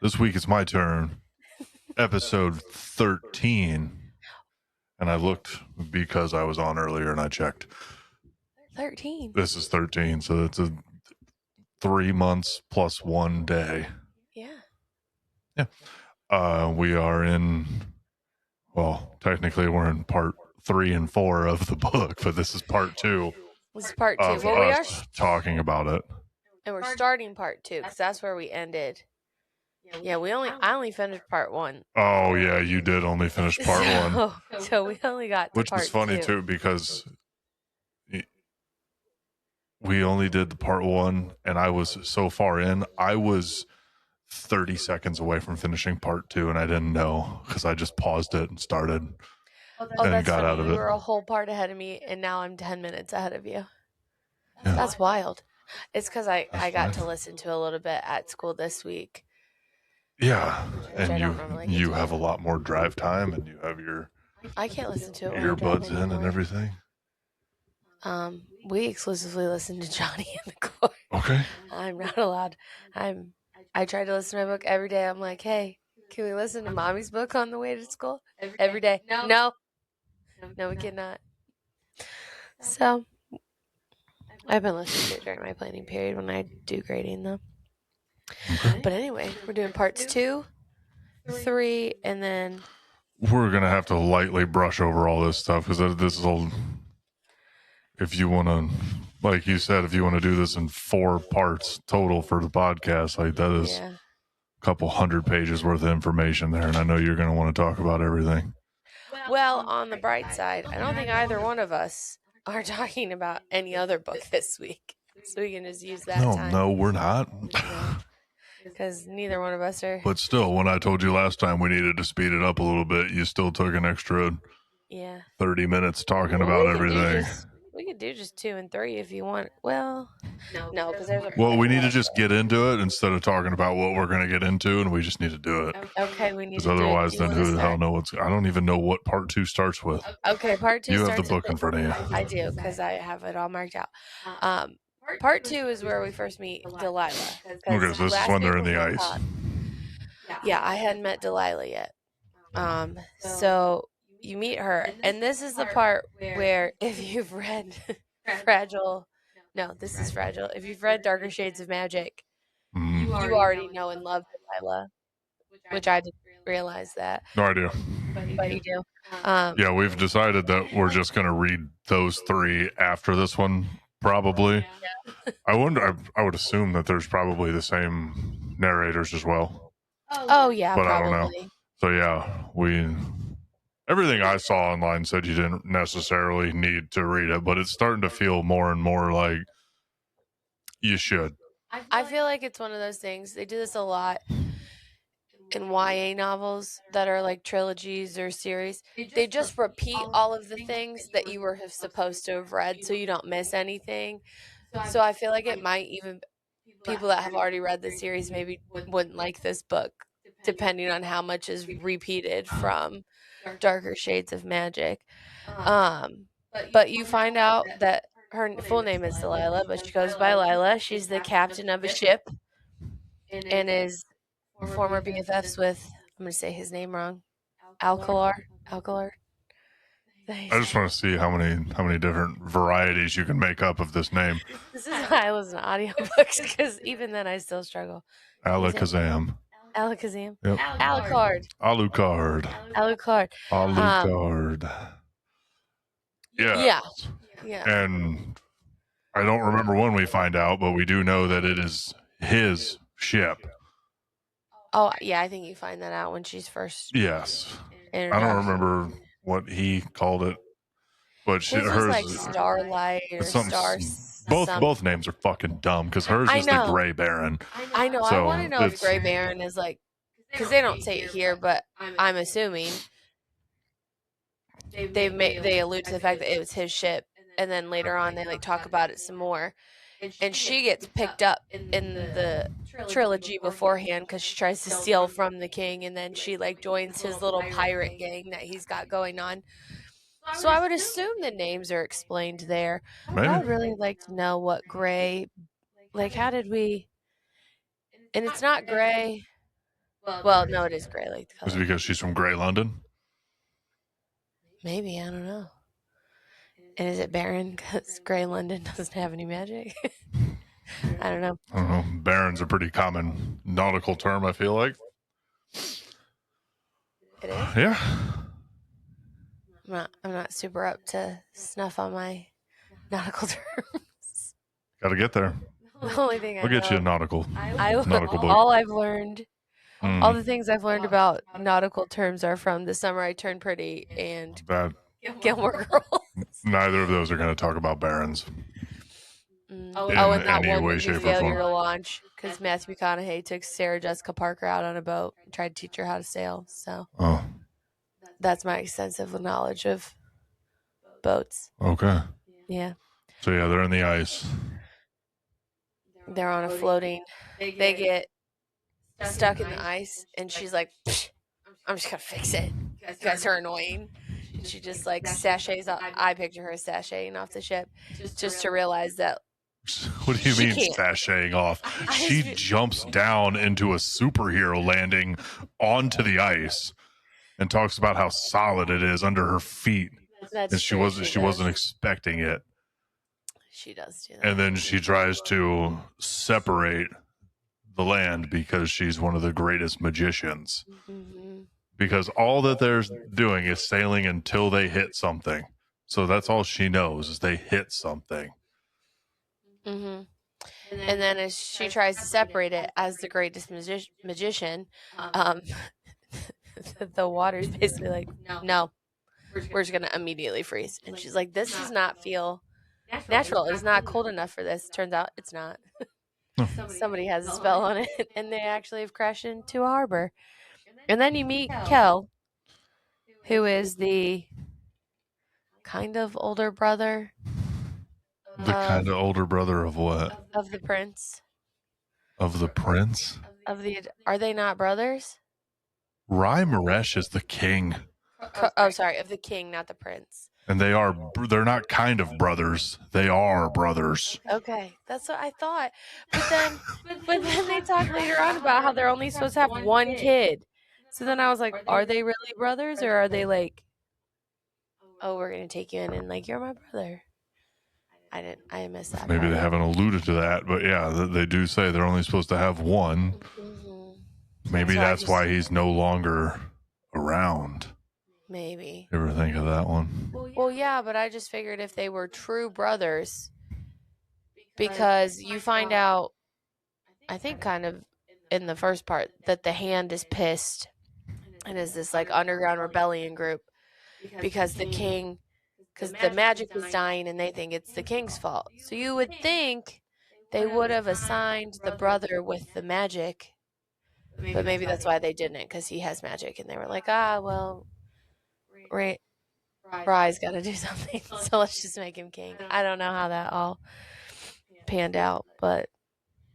This week it's my turn. Episode 13. And I looked because I was on earlier and I checked. 13. This is 13, so it's a 3 months plus 1 day. Yeah. We are in, well, technically we're in part 3 and 4 of the book, but this is part 2 This is part 2. of Well, we are us talking about it. and we're starting part 2 because that's where we ended. Yeah, I only finished part 1. Oh yeah, you did only finish part 1. So we only got to Which part is funny 2. too, because we only did the part 1 and I was so far in. I was 30 seconds away from finishing part 2 and I didn't know because I just paused it and started and got out of it. You were a whole part ahead of me and now I'm 10 minutes ahead of you. Yeah. That's wild. It's because I got to listen to a little bit at school this week. Yeah, and you have a lot more drive time and you have your I can't listen to it earbuds in and everything. We exclusively listen to Johnny in the car. Okay. I'm not allowed. I try to listen to my book every day. I'm like, hey, can we listen to Mommy's book on the way to school? Every day. No, we cannot. So I've been listening to it during my planning period when I do grading though. Okay. But anyway, we're doing parts 2, 3, and then we're gonna have to lightly brush over all this stuff because this is all. If you want to, like you said, if you want to do this in 4 parts total for the podcast, like that is a couple 100 pages worth of information there, and I know you're going to want to talk about everything. Well, on the bright side, I don't think either one of us are talking about any other book this week, so we can just use that time. No, we're not. Because neither one of us are. But still, when I told you last time we needed to speed it up a little bit, you still took an extra 30 minutes talking about everything. We could do just 2 and 3 if you want. Well, no, because there's a. Well, we need to just get into it instead of talking about what we're going to get into, and we just need to do it. Okay, we need to. Because otherwise, then who the hell knows I don't even know what part 2 starts with. Okay, part 2. You have the book in front of you. I do because I have it all marked out. Part 2 is where we first meet Delilah. Okay, so this is when they're in the ice. Yeah, I hadn't met Delilah yet. So you meet her, and this is the part where if you've read Fragile. If you've read Darker Shades of Magic, you already know and love Delilah, which I didn't realize that. No idea. But you do. Yeah, we've decided that we're just going to read those 3 after this one, probably. Yeah. I would assume that there's probably the same narrators as well. Oh, yeah, but probably. I don't know. So, yeah, everything I saw online said you didn't necessarily need to read it, but it's starting to feel more and more like you should. I feel like it's one of those things. They do this a lot in YA novels that are like trilogies or series. They just repeat all of the things that you were supposed to have read so you don't miss anything. So I feel like it might even, people that have already read the series maybe wouldn't like this book, depending on how much is repeated from Darker Shades of Magic. But you find out that her full name is Delilah, but she goes by Lila. She's the captain of a ship and is former BFFs with, I'm going to say his name wrong, Alcalar. I just want to see how many different varieties you can make up of this name. This is why I listen to audiobooks, because even then I still struggle. Alakazam. Yep. Alucard. Yeah. And I don't remember when we find out, but we do know that it is his ship. Oh, yeah, I think you find that out when she's first. Yes. I don't remember what he called it, but hers was like Starlight or Star. Both names are fucking dumb because hers is the Gray Baron. I know. So I want to know if Gray Baron is like, because they don't say it here, but I'm assuming they allude to the fact that it was his ship, and then later on they like talk about it some more. And she gets picked up in the trilogy beforehand because she tries to steal from the king, and then she like joins his little pirate gang that he's got going on. So I would assume the names are explained there. Maybe. I'd really like to know what Gray, like how did we, and it's not Gray. Well, no, it is gray like the Is it color. because she's from Grey London? Maybe, I don't know. And is it barren because Grey London doesn't have any magic? I don't know. I don't know. Baron's a pretty common nautical term, I feel like. It is? Yeah. I'm not super up to snuff on my nautical terms. Got to get there. The only thing We'll get you a nautical book. all I've learned, Mm, all the things I've learned about nautical terms are from The Summer I Turned Pretty and bad. Gilmore Girls. Neither of those are going to talk about barons. Oh, and that any one way, movie, shape, or Failure form. to Launch, because Matthew McConaughey took Sarah Jessica Parker out on a boat and tried to teach her how to sail. So Oh, that's my extensive knowledge of boats. okay. Yeah. So, yeah, they're in the ice. They're on a floating. They get stuck in the ice, and she's like, "Psh, I'm just going to fix it. You guys are annoying." And she just like sachets off. I picture her sashaying off the ship just to realize that. What do you She mean can't. sashaying off? I She just- jumps down into a superhero landing onto the ice and talks about how solid it is under her feet. That's And she true, wasn't expecting it. She does do that. And then she tries to separate the land because she's one of the greatest magicians. Mm-hmm. Because all that they're doing is sailing until they hit something. So that's all she knows is they hit something. Mm-hmm. And then as she tries to separate it as the greatest magician, the water's basically like, no, we're just going to immediately freeze. And she's like, this does not feel natural. It is not cold enough for this. Turns out it's not. Somebody has a spell on it, and they actually have crashed into a harbor. And then you meet Kel, who is the kind of older brother The kind of older brother of what? of the prince. Of the prince? Are they not brothers? Rai Maresh is the king. Oh, sorry, of the king, not the prince. And they're not kind of brothers. They are brothers. Okay, that's what I thought. But then they talk later on about how they're only supposed to have one kid. So then I was like, are they really brothers, or are they like, oh, we're gonna take you in and like you're my brother? I missed that. Maybe part. they haven't alluded to that, but yeah, they do say they're only supposed to have one. Mm-hmm. Maybe So that's why he's no longer around. Maybe. You ever think of that one? Well, yeah, but I just figured if they were true brothers, because you find out, I think kind of in the first part, that the Hand is pissed and is this like underground rebellion group because the magic is dying and they think it's the king's fault. So you would think they would have assigned the brother with the magic, but maybe that's why they didn't, because he has magic, and they were like, well, Rai's got to do something, so let's just make him king. I don't know how that all panned out, but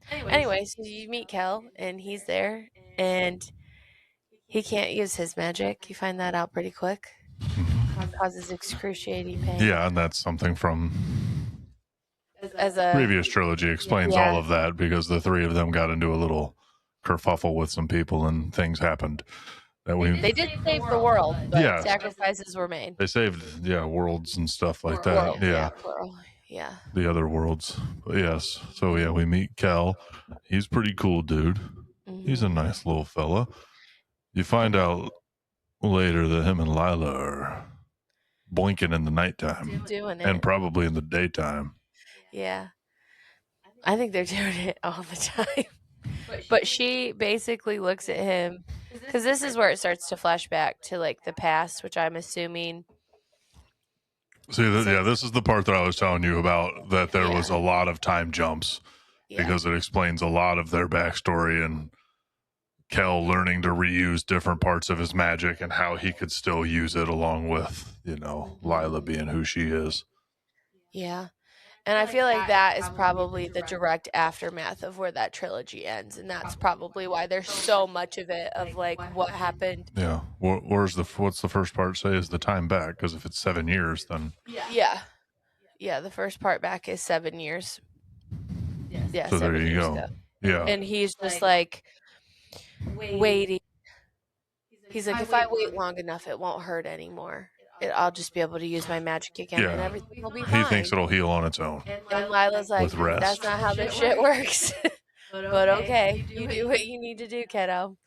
anyway, so you meet Kel, and he's there, and he can't use his magic. You find that out pretty quick. Causes excruciating pain. Yeah, and that's something from As a previous trilogy explains all of that, because the three of them got into a little kerfuffle with some people and things happened. They did save the world, but Yeah. sacrifices were made. They saved, worlds and stuff like that. World, Yeah. plural. Yeah. The other worlds. But yes. So yeah, we meet Kel. He's pretty cool, dude. Mhm. He's a nice little fella. You find out later that him and Lila are boinking in the nighttime doing it. and probably in the daytime. Yeah. I think they're doing it all the time. But she basically looks at him, because this is where it starts to flash back to like the past, which I'm assuming. See, this is the part that I was telling you about, that there was a lot of time jumps, because it explains a lot of their backstory and Kel learning to reuse different parts of his magic and how he could still use it, along with, Lila being who she is. Yeah. And I feel like that is probably the direct aftermath of where that trilogy ends. And that's probably why there's so much of it, of like what happened. Yeah. What's the first part say is the time back? Because if it's 7 years, then. Yeah. Yeah. The first part back is 7 years. Yeah. So there you go. Ago. Yeah. And he's just like, waiting. He's like, if I wait long enough, it won't hurt anymore. I'll just be able to use my magic again, and Yeah. everything will be He fine. thinks it'll heal on its own. And Lila's like, With rest. that's not how this shit works. But okay, you do what you need to do, kiddo.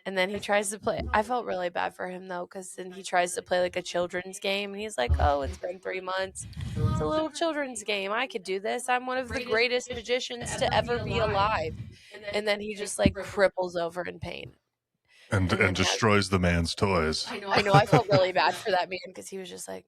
And then he tries to play. I felt really bad for him though, because then he tries to play like a children's game, and he's like, "Oh, it's been 3 months. It's a little children's game. I could do this. I'm one of the greatest magicians to ever be alive." And then he just like cripples over in pain. And destroys the man's toys. I know. I felt really bad for that man because he was just like,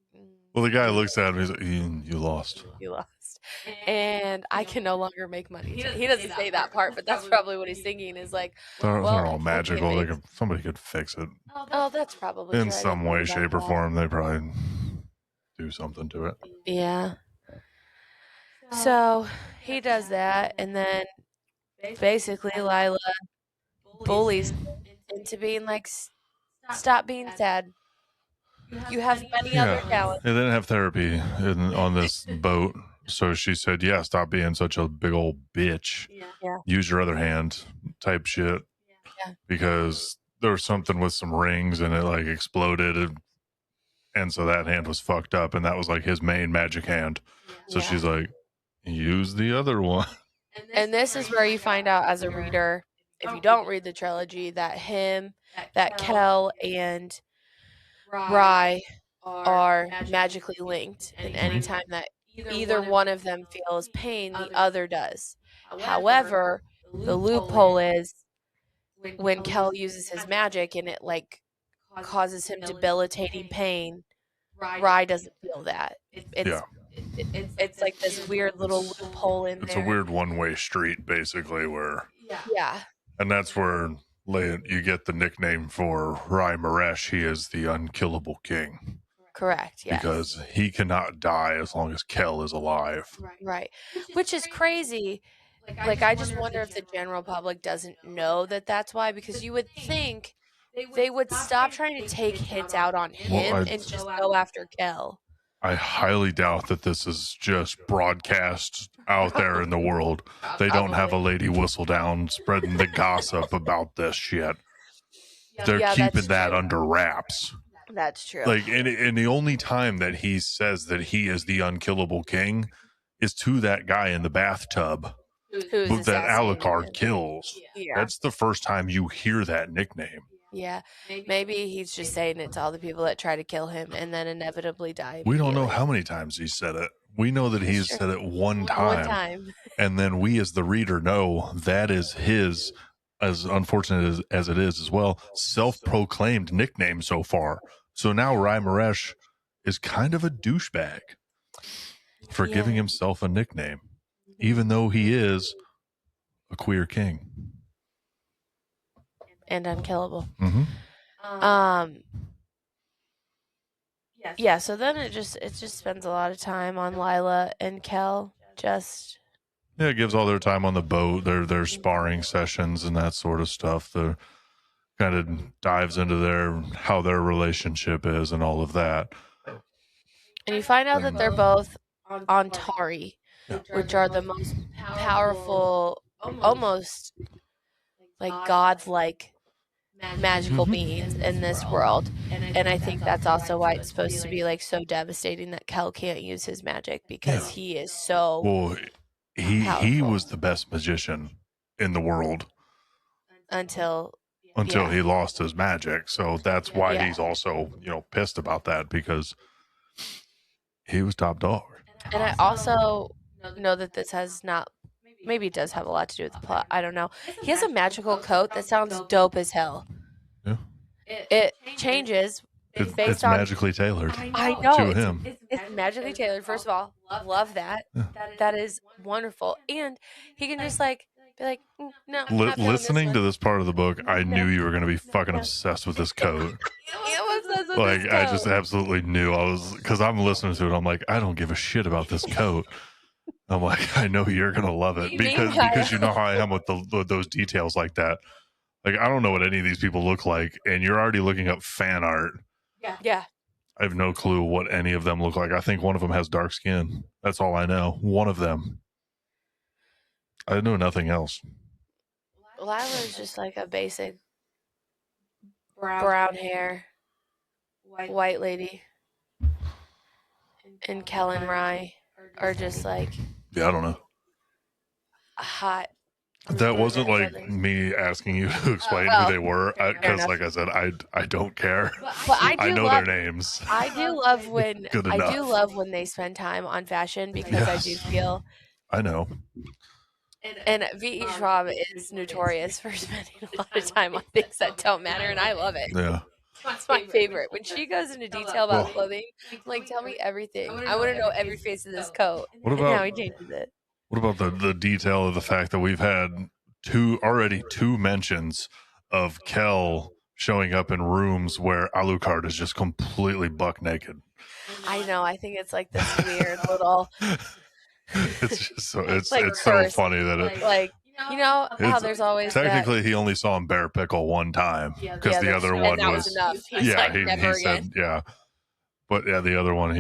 Well, the guy looks at him. He's like, "You lost." "You lost, and I can no longer make money." He doesn't say that part, but that's probably what he's thinking. Is like, They're well, all magical. Somebody could fix it oh, that's probably in true. some way, shape, or form. They probably do something to it. Yeah. So he does that, and then basically Lila bullies him into being like, "Stop being sad. You have many other talents." They didn't have therapy on this boat, so she said, "Yeah, stop being such a big old bitch. Yeah. Use your other hand," type shit. Yeah. Because there was something with some rings, and it like exploded, and so that hand was fucked up, and that was like his main magic hand. So she's like, "Use the other one." And this is where you find out as a reader, if you don't read the trilogy, that Kel and Rye are magically linked, and anytime that either one of them feels pain, the other does. However, the loophole is when Kel uses his magic and it like causes him debilitating pain, Rye doesn't feel that. It's like this weird little loophole in there. It's a weird one-way street, basically, where and that's where you get the nickname for Rye Maresh. He is the unkillable king. Correct, yes. Because he cannot die as long as Kel is alive. Right. Which is crazy. Like, I just wonder if the general public doesn't know that that's why, because you would think they would stop trying to take hits out on him and just go after Kel. I highly doubt that this is just broadcast out there in the world. They don't have a lady Whistledown spreading the gossip about this shit. They're keeping that under wraps. That's true. Like, and the only time that he says that he is the unkillable king is to that guy in the bathtub that Alucard kills. Yeah. That's the first time you hear that nickname. Yeah. Maybe he's just saying it to all the people that try to kill him and then inevitably die. We don't know how many times he said it. We know that he's said it one time. And then we as the reader know that is his, as unfortunate as it is as well, self-proclaimed nickname so far. So now Rye Maresh is kind of a douchebag for giving himself a nickname, even though he is a queer king. And unkillable. Mm-hmm. Yeah, so then it just spends a lot of time on Lila and Kel. It gives all their time on the boat, their sparring sessions and that sort of stuff. The kind of dives into how their relationship is and all of that. And you find out that they're both on Tari, which are the most powerful, almost like godlike magical beings in this world. And I think that's also why it's supposed to be like so devastating that Kel can't use his magic, because he is so well, he was the best magician in the world until he lost his magic. So that's why he's also, pissed about that, because he was top dog. And I also know that this has not, maybe it does have a lot to do with the plot. I don't know. He has a magical coat that sounds dope as hell. Yeah. It changes. It's magically tailored. I know. To him. It's magically tailored. First of all, love that. Yeah. That is wonderful. And he can just be like, no. Listening to this part of the book, I knew you were going to be fucking obsessed with this coat. I just absolutely knew. Because I'm listening to it. I'm like, I don't give a shit about this coat. I'm like, I know you're going to love it because you know how I am with those details like that. Like, I don't know what any of these people look like, and you're already looking up fan art. Yeah. I have no clue what any of them look like. I think one of them has dark skin. That's all I know. One of them. I know nothing else. Lila is just like a basic brown hair white lady, and Kel and Rye are just like Yeah, I don't know. hot. That wasn't like brothers. me asking you to explain Oh, who they were, because, enough. like I said, I don't care. But I I do know love. their names. I do love when Good I do enough. love when they spend time on fashion, because I do Yes. feel. I know. And VE Schwab is notorious for spending a lot of time on things that don't matter, and I love it. Yeah. It's my favorite. When she goes into detail about clothing, I'm like, tell me everything. I want to know every face of this coat. What And how about he changes it. what about the detail of the fact that we've had two mentions of Kel showing up in rooms where Alucard is just completely buck naked? I know. I think it's like this weird little. It's just so it's like it's so curse. funny that it Like, you know how It's- there's always technically he only saw him bear pickle one time, because the that's other true. one And that was was enough. He's yeah, like, he never again. said yeah, but yeah, the other one I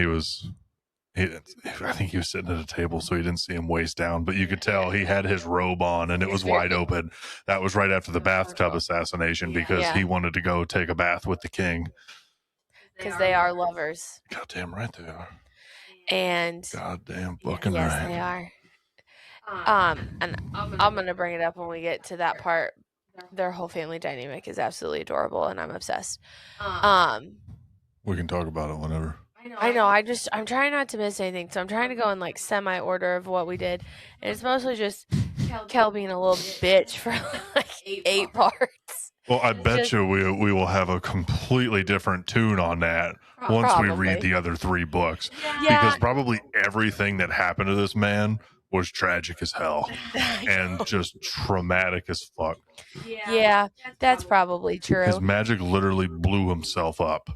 think he was sitting at a table, so he didn't see him waist down, but you could tell he had his robe on and it was wide open. That was right after the bathtub assassination, because Yeah. he wanted to go take a bath with the king. Because they are lovers. Goddamn right they are. And Goddamn fucking yes, right. they are. And I'm gonna bring it up when we get to that part. Their whole family dynamic is absolutely adorable, and I'm obsessed. We can talk about it whenever. I know. I'm trying not to miss anything, so I'm trying to go in like semi order of what we did, and it's mostly just Kel being a little bitch for like 8 parts. Well, I bet you we will have a completely different tune on that once we read the other 3 books. Because probably everything that happened to this man was tragic as hell and just traumatic as fuck. Yeah, that's probably true. His magic literally blew himself up.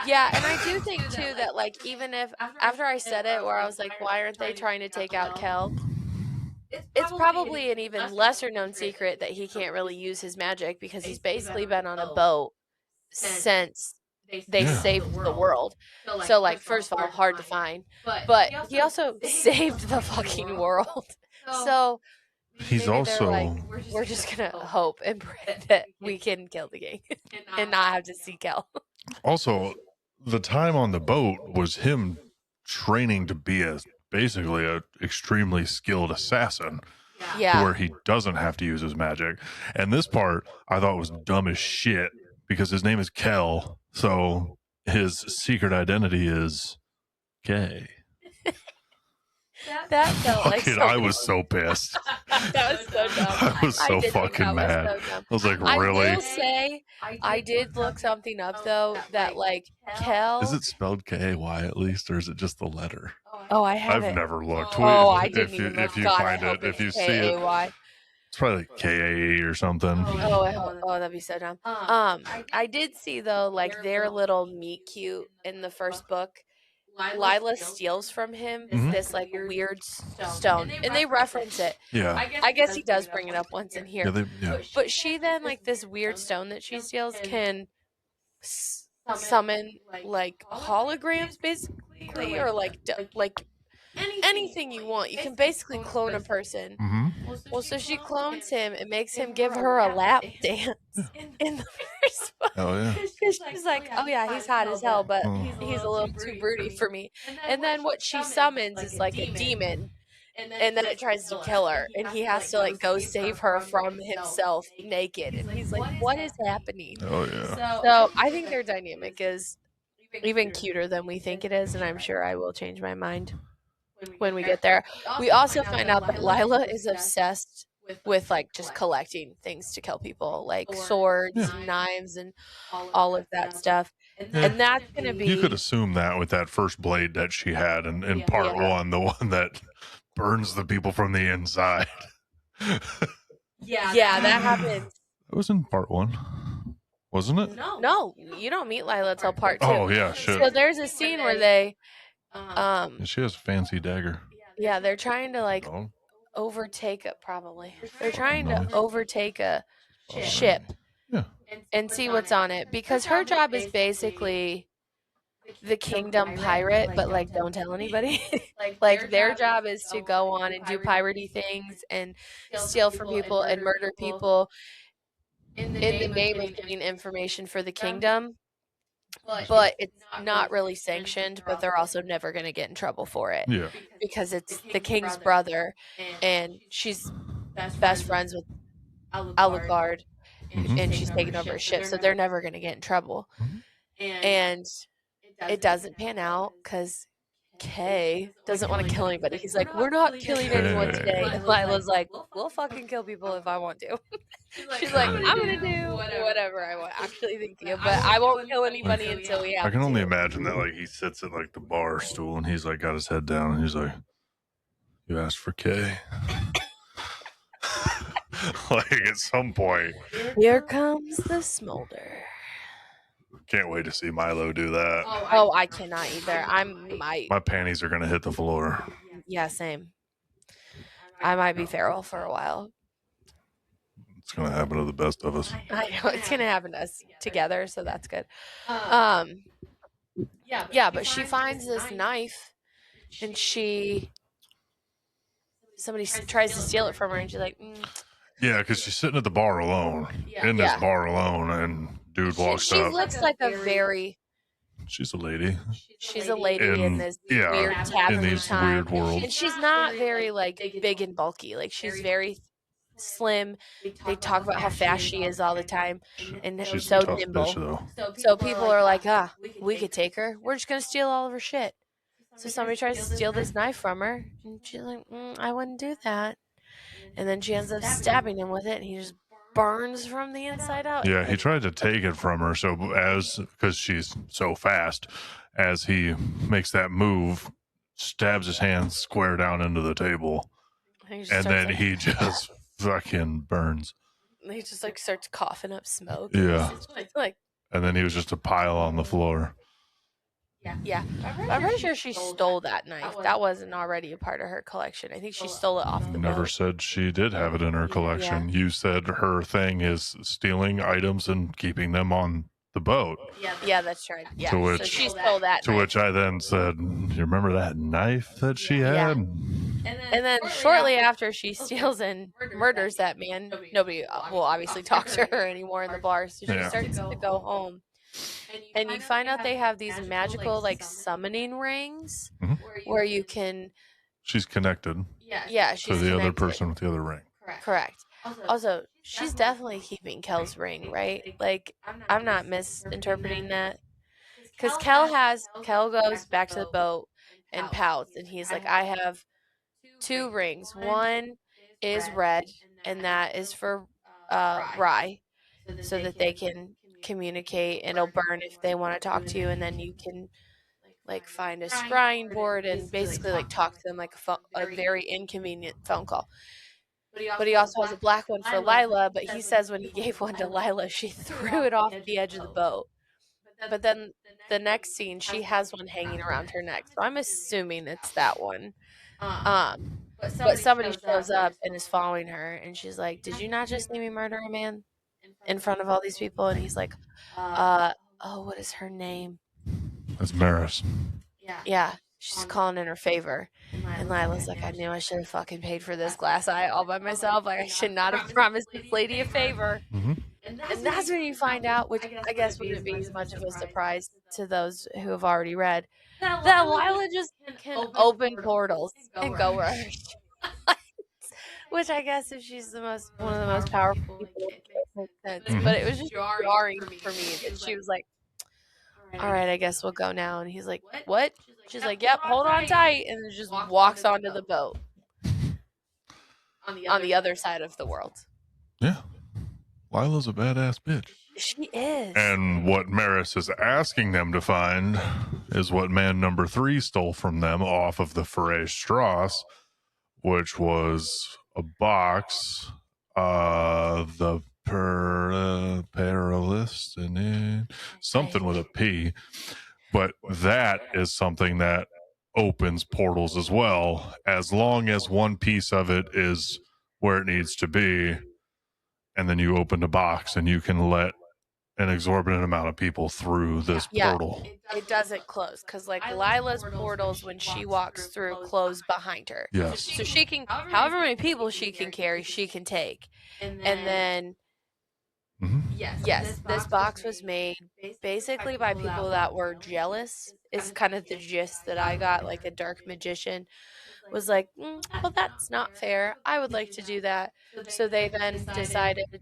Yeah, and I do think too that like even if after I said it where I was like, why aren't they trying to take out Kel? It's probably an even lesser known secret that he can't really use his magic, because he's basically been on a boat since they saved the world. So like, first of all, hard to find, but he also saved the fucking world. So he's maybe also like, we're just gonna hope and pray that we can kill the king and not have to see Kel. Also, the time on the boat was him training to be basically a extremely skilled assassin. Yeah. Where he doesn't have to use his magic. And this part I thought was dumb as shit, because his name is Kel, so his secret identity is gay. That felt like so I was so pissed. That was so dumb. I was so fucking mad. I was like, really? I will say, I did look something up though, that like Kel. Is it spelled K-A-Y at least, or is it just the letter? Oh, I have I've it. never looked. Oh, I didn't even look. If you God, find I it, hope if you it's see it, K-A-Y. it's probably like K-A-E or something. Oh, that'd be so dumb. I did see though, like their little meet cute in the first book. Lila steals from him this like weird stone, and they reference it. Yeah, I guess he does bring it up once in here. Yeah, But she then, like, this weird stone that she steals can summon like holograms, basically, or like anything you want. You can basically clone a person. Well, so she clones him and makes him give her a lap dance in the first one. Oh yeah. Because she's like, oh yeah, he's hot as hell, but he's a little too broody for me. And then what she summons is like a demon, and then it tries to kill her, and he has to like go save her from himself naked, and he's like, what is happening? Oh yeah. So I think their dynamic is even cuter than we think it is, and I'm sure I will change my mind when we get there. We also find out that Lila is obsessed with like just collecting things to kill people, like swords, and knives, and all of that stuff. And that's gonna be. You could assume that with that first blade that she had in part 1, the one that burns the people from the inside. Yeah, that happened. It was in part 1, wasn't it? No, you don't meet Lila till part 2. Oh yeah, shit. So there's a scene where they, she has a fancy dagger. yeah, they're trying to like overtake it. Probably they're trying to overtake a ship, yeah, and see what's on it, because her job is basically the kingdom pirate, but like don't tell anybody. Like their job is to go on and do piratey things and steal from people and murder people in the name of getting information for the kingdom. But it's not really sanctioned, but they're also never going to get in trouble for it Yeah. because it's the king's brother and she's best friends with Alucard and she's taking over his ship. So they're never going to get in trouble. And it doesn't pan out because Kay doesn't want to kill anybody. He's like, we're not killing anyone today. And Lila's like, we'll fucking kill people if I want to. She's like, I'm gonna do whatever I want. Actually think you, but I won't kill anybody until we have I can only to. imagine that, like, he sits at like the bar stool and he's like got his head down and he's like, "You asked for Kay." Like at some point, Here comes the smolder. can't wait to see Milo do that. Oh, I cannot either. My panties are gonna hit the floor. Yeah, same. I might be feral for a while. It's gonna happen to the best of us. I know it's gonna happen to us together, so that's good. Yeah, but she finds this knife, and somebody tries to steal it from her, and she's like, Yeah, because she's sitting at the bar alone, in this bar alone, and dude walks she up. looks like a very. She's a lady. She's a lady in this weird tavern in these time, weird worlds. and she's not very like big and bulky. Like she's very slim. They talk about how fast she is all the time, and She's so a tough nimble. bitch, though. So people are like, we could take her. We're just gonna steal all of her shit. So somebody tries to steal this knife from her, and she's like, I wouldn't do that. And then she ends up stabbing him with it, and he just burns from the inside out. Yeah, he tried to take it from her. So because she's so fast, as he makes that move, stabs his hand square down into the table, and then he just fucking burns. He just like starts coughing up smoke. Yeah, it's like, and then he was just a pile on the floor. Yeah, I'm pretty sure she stole that knife. That wasn't already a part of her collection. I think she stole it off the Never boat. said she did have it in her collection. You said her thing is stealing items and keeping them on the boat. Yeah, that's right. Yeah, To which, so she stole that To knife. which I then said, "You remember that knife that she had?" And then shortly after she steals and murders that man, nobody will obviously talk to her anymore in the bar. So she starts to go home. And you find out they have these magical like summoning rings where you can. She's connected. Yeah, she's to the connected. other person with the other ring. Correct. Also, she's definitely keeping Kel's ring, right? Like, I'm not misinterpreting that. Because Kel goes back to the boat and pouts, and he's like, I have 2 rings. One is red, and that is for Rye, so that they can communicate, and it'll burn if they want to talk to you, and then you can like find a scrying board and basically like talk to them like a very inconvenient phone call. But he also has a black one for Lila, but he says when he gave one to Lila, she threw it off the edge of the boat. But then the next scene, she has one hanging around her neck. So I'm assuming it's that one. But somebody shows up and is following her, and she's like, did you not just see me murder a man in front of all these people? And he's like, what is her name? That's Maris. Yeah, she's calling in her favor. And Lila's like, I knew I should have fucking paid for this glass eye all by myself. Like, I should not have promised this lady a favor. And that's when you find out, which I guess wouldn't be as much of a surprise to those who have already read, that Lila just can open portals and go where she wants. Which I guess if she's one of the most powerful people, it makes sense. But it was just jarring for me that she was like, all right, I guess we'll go now. And he's like, what? She's like, yep, hold on tight. And then just walks onto the boat on the other side of the world. Yeah. Lila's a badass bitch. She is. And what Maris is asking them to find is what man number 3 stole from them off of the foray Strauss, which was a box, the Perilist, and something with a P. But that is something that opens portals as well, as long as one piece of it is where it needs to be. And then you open the box and you can let an exorbitant amount of people through this portal. It doesn't close because, like, Lila's portals, when she walks through, close behind her. Yes. So she can, however many people she can carry, she can take. And then, yes, this box was made basically by people that were jealous, is kind of the gist that I got. Like, a dark magician was like, well, that's not fair. I would like to do that. So they then decided,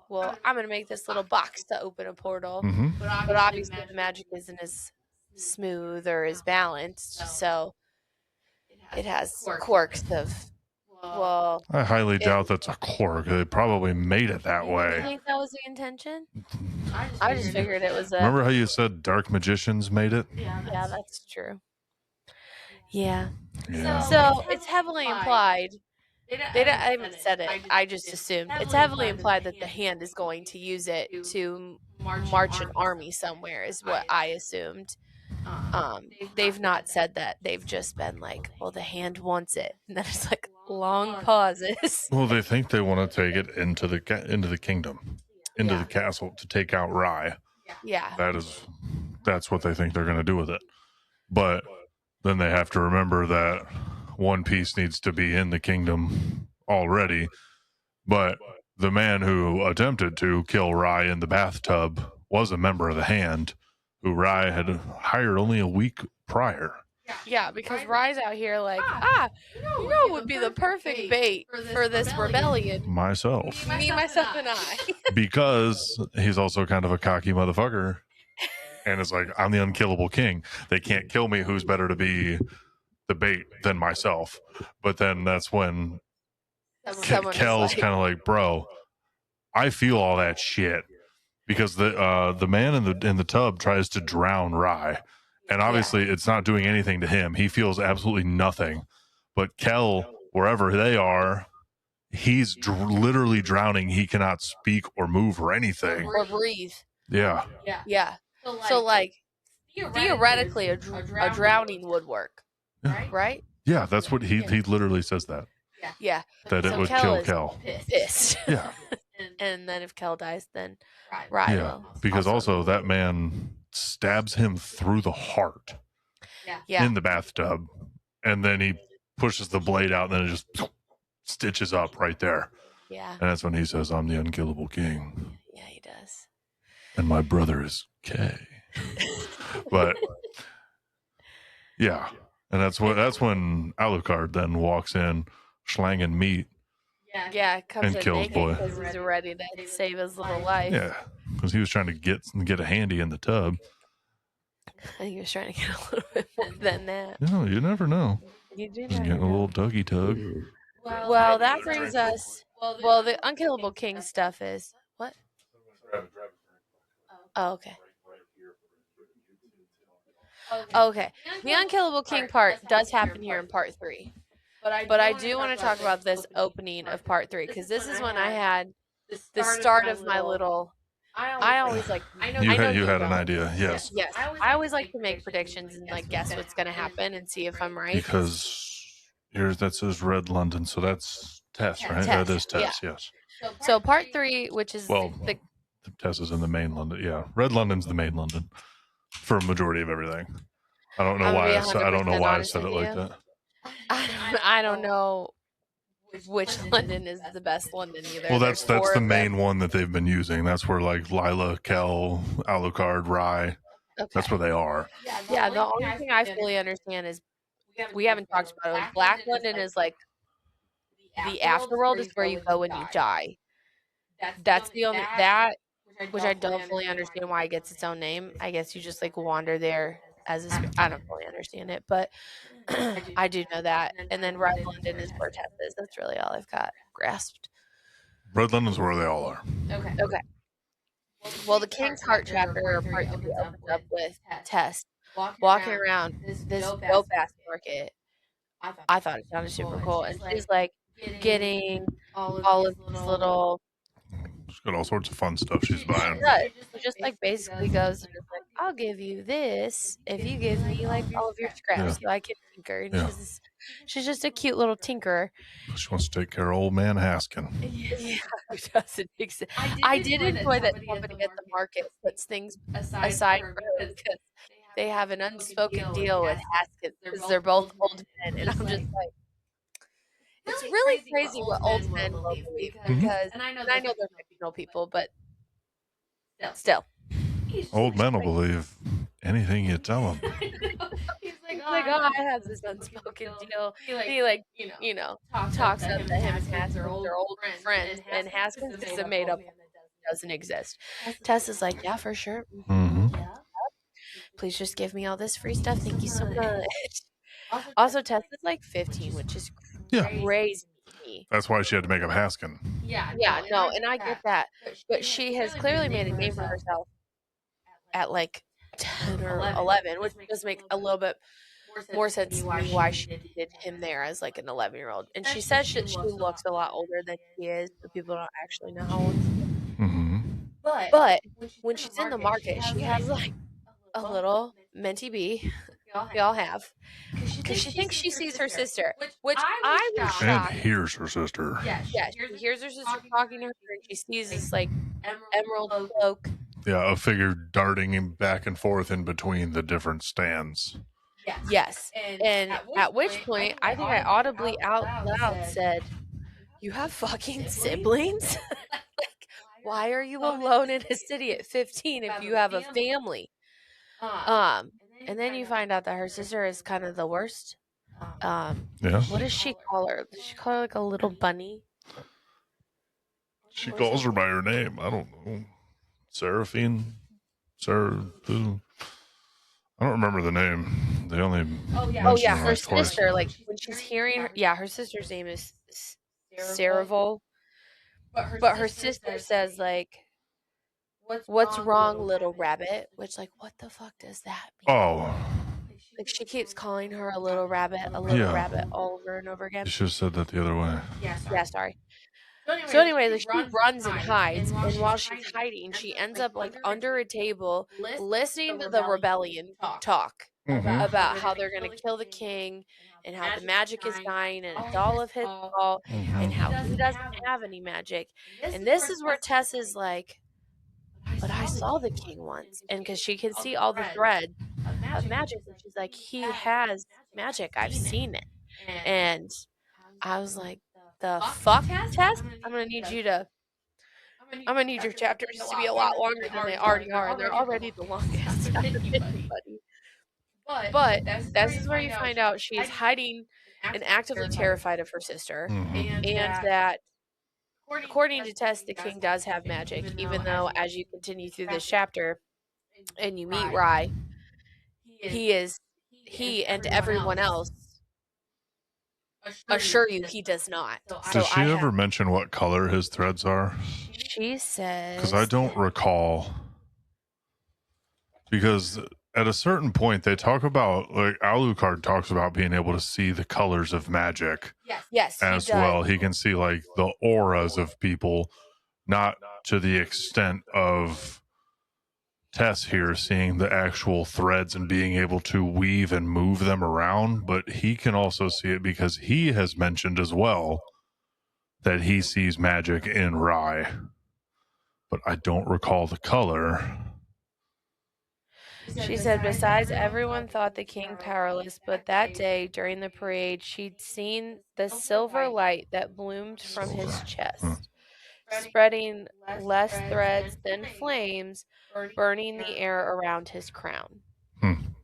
well, I'm going to make this little box to open a portal. But obviously the magic isn't as smooth or as balanced. So it has quirks of, well, I highly doubt that's a quirk. They probably made it that you way. think that was the intention? I just figured it was a. Remember how you said dark magicians made it? Yeah, that's true. Yeah. Yeah. So it's heavily implied. I haven't said it. I just assumed it's heavily implied that the hand is going to use it to march an army somewhere, is what I assumed. They've not said that. They've just been like, well, the hand wants it, and then it's like long pauses. Well, they think they want to take it into the kingdom, into the castle, to take out Rye. Yeah. That's what they think they're going to do with it. But then they have to remember that one piece needs to be in the kingdom already. But the man who attempted to kill Rye in the bathtub was a member of the hand, who Rye had hired only a week prior. Yeah, because Rye's out here like, you know, would be the perfect bait for this rebellion. Myself. Me, myself, and I. Because he's also kind of a cocky motherfucker. And it's like, I'm the unkillable king. They can't kill me. Who's better to be the bait than myself? But then that's when Kel's kind of like, bro, I feel all that shit. Because the man in the tub tries to drown Rye. And obviously it's not doing anything to him. He feels absolutely nothing. But Kel, wherever they are, he's literally drowning. He cannot speak or move or anything. Or breathe. Yeah. Yeah. So, like, theoretically, a drowning would work. Right? Yeah, that's what he literally says that. Yeah. That it would kill Kel. Pissed. Yeah. And then if Kel dies, then Rye will. Because also that man stabs him through the heart in the bathtub. And then he pushes the blade out and then it just stitches up right there. Yeah. And that's when he says, I'm the unkillable king. Yeah, he does. And my brother is Kay. But yeah. And that's when Alucard then walks in slanging meat. Yeah, comes and in kills naked boy. because he's ready to save his little life. Yeah, because he was trying to get a handy in the tub. I think he was trying to get a little bit more than that. No, you never know. You do Just never getting a know. little doggy tug. Well, that brings us. Well, the unkillable king stuff is what? Oh, okay. Okay, the unkillable king part does happen here in part 3. But I do want to talk about this opening of part 3 because this is when I had the start of my little. I always like. You had an idea, yes. Yes, I always like to make predictions and like guess what's going to happen and see if I'm right. Because that says Red London, so that's Tess, right? Tess, That is Tess, yes. So part 3, which is the Tess is in the main London. Yeah, Red London's the main London for a majority of everything. I don't know why I said it like that. I don't know which London is the best London either. Well, that's the main one that they've been using. That's where like Lila, Kel, Alucard, Rye. Okay. That's where they are. Yeah, the only thing I fully understand is we haven't talked about it. Black London is like the afterworld is where you go when you die. That's the only which I don't fully understand why it gets its own name. I guess you just like wander there as a spirit. I don't fully understand it, but I do know that. And then Red London is where Tess is. That's really all I've got grasped. Red London's where they all are. Okay. Well, the King's Heart chapter or part 3 opens up with Tess walking around this dope ass market. I thought it sounded super cool. And she's like getting all of these little. She's got all sorts of fun stuff she's buying. She just like basically goes and is like, I'll give you this if you give me like all of your scraps so I can tinker. And She's just a cute little tinkerer. She wants to take care of old man Haskin. Yeah, it doesn't exist. I did enjoy that somebody at the market puts things aside for her because they have an unspoken deal with Haskins because they're both old men, and I'm just like, it's really crazy what old men will believe because, and I know they're fictional people, but still. Old men will believe anything you tell them. He's like, oh, I have this unspoken deal. He like, you know, talks up that him and Haskins are old friends, and Haskins is a made up that doesn't exist. Tess is like, yeah, for sure. Mm-hmm. Please just give me all this free stuff. Thank you so much. Also, Tess is like 15, which is crazy to me. That's why she had to make up Haskin. Yeah, no, and I get that. But she has clearly made a name for herself at like 10 or 11, which does make a little bit more sense to me why she needed him there as like an 11-year-old. And she says she looks a lot older than she is, but people don't actually know how old she is. Mm-hmm. But when she's in the market, she has like a little mentee bee. We all have. Because she thinks she sees her sister, which I was shocked. And hears her sister. Yeah, she hears her sister talking to her, and she sees this like emerald cloak. Yeah, a figure darting back and forth in between the different stands. Yes. And at which point, I think I audibly out loud said, you have fucking siblings? Like, why are you alone in a city at 15 if you have a family? And then you find out that her sister is kind of the worst. Yeah. What does she call her? Does she call her like a little bunny? She calls her by her name. I don't know. Seraphine? I don't remember the name. They only her sister. Like when she's hearing her, her sister's name is Ceravol. But her sister says like, what's wrong, little rabbit? Which like, what the fuck does that mean? Oh. Like she keeps calling her a little rabbit all over and over again. You should have said that the other way. Yeah, sorry. So anyway, like, she runs and hides, and while she's hiding, she ends up like under a table listening to the rebellion talk about how they're gonna kill the king and how the magic is dying and it's all of his fault and how he doesn't have any magic. And this is where Tess is like, but I saw the king once, and because she can see all the threads of magic, and she's like, he has magic. I've seen it, and I was like, the fuck, Tess? I'm gonna need your chapters to be a lot longer than they already are. They're already the longest out of anybody. But this is where you find out she is hiding and actively terrified of her sister, and that according to Tess, the king does have magic, even though as you continue through this chapter and you meet Rye, he and everyone else assure you he does not. Does she ever mention what color his threads are? She says, because I don't recall. Because at a certain point they talk about, like, Alucard talks about being able to see the colors of magic. Yes, as well. He can see like the auras of people, not to the extent of Tess here seeing the actual threads and being able to weave and move them around, but he can also see it because he has mentioned as well that he sees magic in Rye, but I don't recall the color. She said, besides, everyone thought the king powerless, but that day during the parade, she'd seen the silver light that bloomed from his chest, spreading less threads than flames, burning the air around his crown. And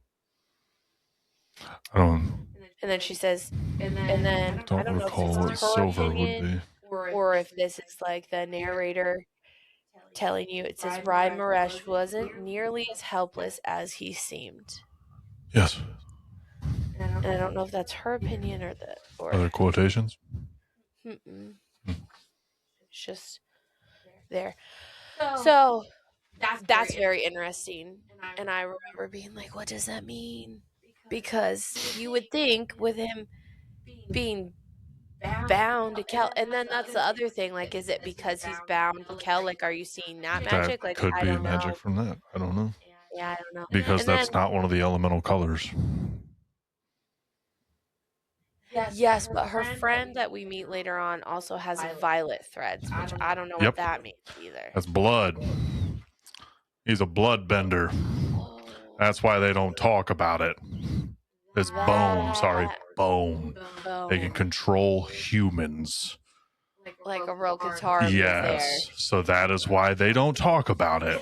then she says, and then I don't recall what silver would be, or if this is like the narrator telling you. It says Rye Maresh wasn't nearly as helpless as he seemed. Yes. And I don't know if that's her opinion or other quotations. It's just there. So that's very interesting. And I remember being like, what does that mean? Because you would think with him being bound to Kel, and then that's the other thing, like, is it because he's bound to Kel? Like, are you seeing that magic? That like, could I be don't magic know. from that. I don't know. Yeah, I don't know. Because and that's not one of the elemental colors. Yes, but her friend that we meet later on also has violet threads, which I don't know Yep. what that means either. That's blood. He's a blood bender. Oh, That's why they don't talk about it. It's bone. Sorry, bone. They can control humans. like a real guitar was there. Yes. So that is why they don't talk about it.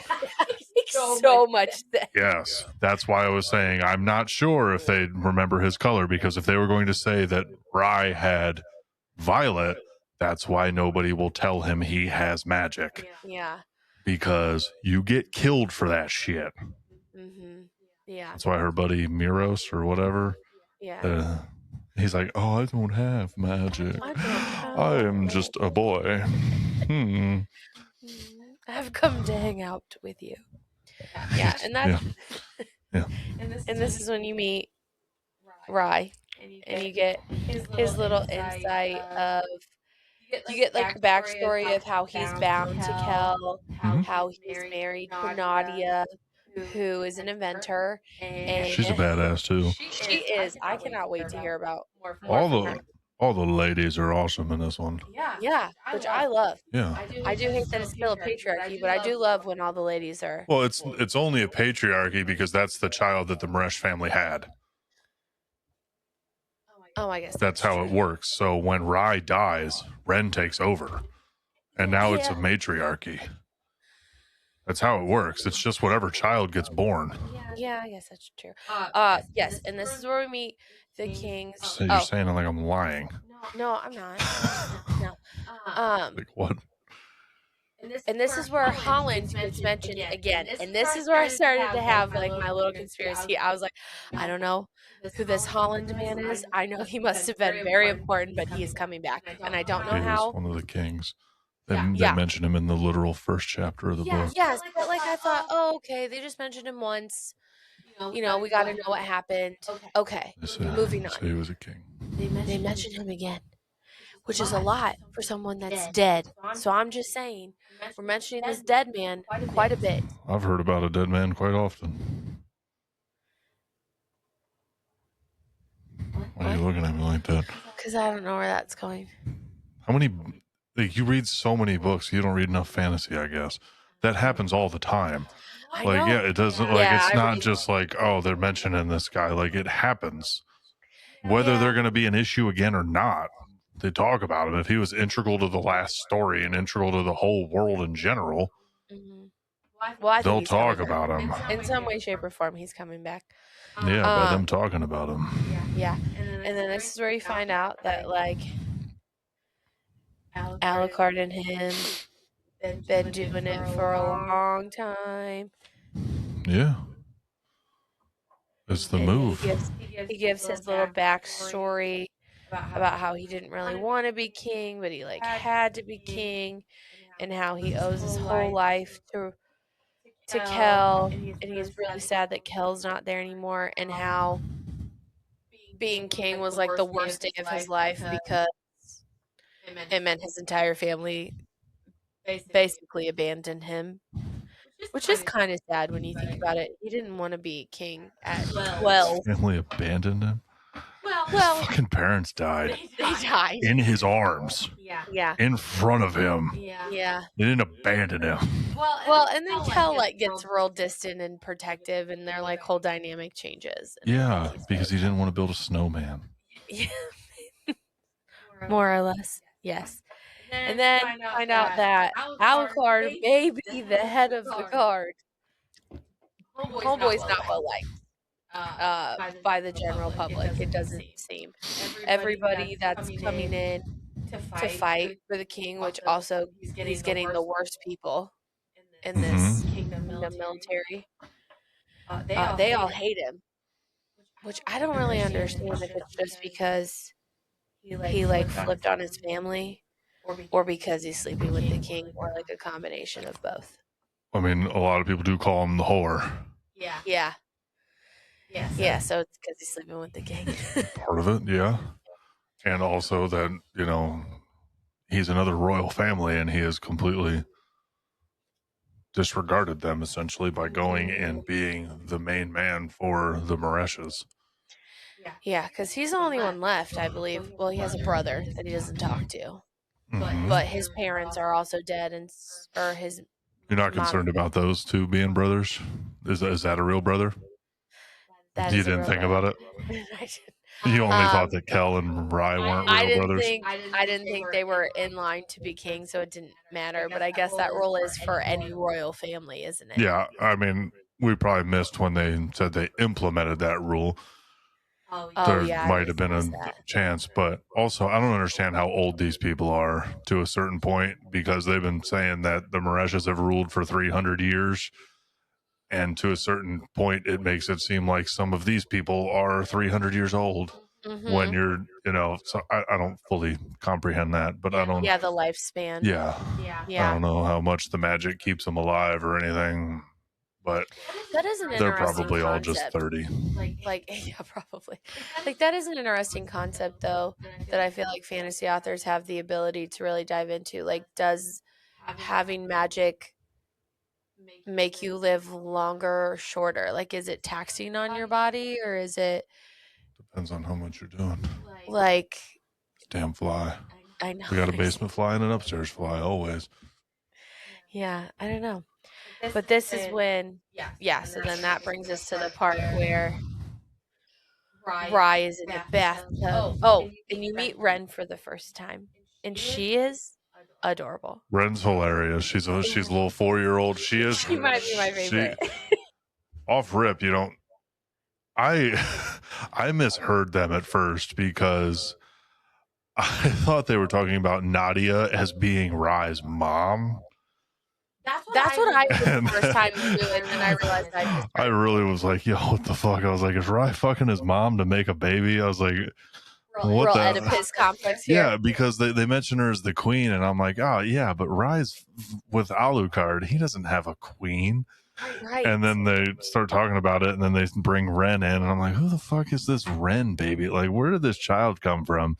So much sense. Yes. That's why I was saying I'm not sure if they remember his color, because if they were going to say that Rye had violet, that's why nobody will tell him he has magic. Yeah. Because you get killed for that shit. Mm-hmm. Yeah. That's why her buddy Miros or whatever, Yeah. he's like, oh, I don't have magic. I am just a boy. I've come to hang out with you. Yeah, and that's yeah. And this is when you meet Rye, and you get his little insight of you get like the backstory of how he's bound to Kel, how he's married to Nadia, who is an inventor, and She's a badass too. She is. I cannot wait to hear about all the ladies are awesome in this one. Yeah, which I love. Yeah. I do hate that it's still a patriarchy, but I do love when all the ladies are. Well, it's only a patriarchy because that's the child that the Maresh family had. Oh, I guess that's how it works. So when Rye dies, Ren takes over, and now it's a matriarchy. That's how it works. It's just whatever child gets born. Yeah, I guess that's true. Yes, and this is where we meet the kings. So you're saying it like I'm lying. No, I'm not. No. Like what? And this is where Holland gets mentioned again. And this is where I started to have like my little conspiracy. I was like, I don't know who this Holland man is. I know he must have been very important, but he is coming back. And I don't know how. He's one of the kings. They mention him in the literal first chapter of the book. Yes, but like I thought, oh, okay, they just mentioned him once. You know, we got to know what happened. Okay, moving on. So he was a king. They mentioned him again, which is a lot for someone that's dead. So I'm just saying, we're mentioning this dead man quite a bit. I've heard about a dead man quite often. Why are you looking at me like that? Because I don't know where that's going. How many... Like, you read so many books, you don't read enough fantasy, I guess. That happens all the time. Like, yeah, it doesn't, like, it's not just like, oh, they're mentioning this guy. Like, it happens. Whether they're going to be an issue again or not, they talk about him. If he was integral to the last story and integral to the whole world in general, they'll talk about him. In some way, shape, or form, he's coming back. Yeah, by them talking about him. Yeah. And then this is where you find out that, like, Alucard and him been doing it for a long time. Yeah. It's the move. He gives his little backstory about how he didn't really want to be king, but he like had to be king, and how he owes his whole life to Kel, and he's really sad that Kel's not there anymore, and how being king was like the worst day of his life because it meant his entire family basically abandoned him, which is kind of sad when you think about it. He didn't want to be king at 12. Family abandoned him. Well, his fucking parents died. They died in his arms. Yeah. In front of him. Yeah. They didn't abandon him. Well, and then Kel like gets real distant and protective, and their like whole dynamic changes. Yeah, because he didn't want to build a snowman. Yeah. More or less, yes. And then find out that Alucard may be the head of the guard. Homeboy's not well liked by the general public. It doesn't seem. Everybody that's coming in to fight for the king, which also he's getting the worst people in this kingdom military. They all hate him, which I don't really understand if it's just because he like flipped on his family, or because he's sleeping with the king, or like a combination of both. I mean, a lot of people do call him the whore. Yeah. So it's because he's sleeping with the king. Part of it, yeah. And also that, you know, he's another royal family, and he has completely disregarded them essentially by going and being the main man for the Mareshes. Yeah, because he's the only one left, I believe. Well, he has a brother that he doesn't talk to, Mhm. but his parents are also dead, or his You're not mom. concerned about those two being brothers? Is that a real brother? That You is a didn't real think brother. about it? I didn't- You only thought Um, that Kel and Rye weren't I real didn't brothers? think I didn't think they were in line to be king, so it didn't matter. But I guess that role is for any royal family, isn't it? Yeah, I mean, we probably missed when they said they implemented that rule. Oh There yeah, I might have been a missed that. chance, but also I don't understand how old these people are to a certain point, because they've been saying that the Mareshas have ruled for 300 years, and to a certain point it makes it seem like some of these people are 300 years old when Mhm. you're, so I don't fully comprehend that, but I don't. Yeah, the lifespan. Yeah, I Yeah, don't know how much the magic keeps them alive or anything, but that is an they're interesting probably all just concept. 30. Like, yeah, probably. Like that is an interesting concept, though, that I feel like fantasy authors have the ability to really dive into. Like, does having magic make you live longer or shorter? Like, is it taxing on your body, or is it Depends on how much you're doing. like Damn fly. I know. We got a basement fly and an upstairs fly always. Yeah, I don't know. But this is when, yeah, so then that brings us to the part where Rye is in the bathtub. Oh, and you meet Ren for the first time. And she is adorable. Ren's hilarious. She's a little 4-year-old. She is. She might be my favorite. Off rip, you don't. I I misheard them at first because I thought they were talking about Nadia as being Rye's mom. That's what I did And the first time too, and then I realized I misheard. I really was like, yo, what the fuck? I was like, is Rye fucking his mom to make a baby? I was like, what Real the Oedipus complex here. Yeah, because they mention her as the queen, and I'm like, oh yeah, but Rye's with Alucard, he doesn't have a queen. Right. And then they start talking about it, and then they bring Ren in, and I'm like, who the fuck is this Ren baby? Like, where did this child come from?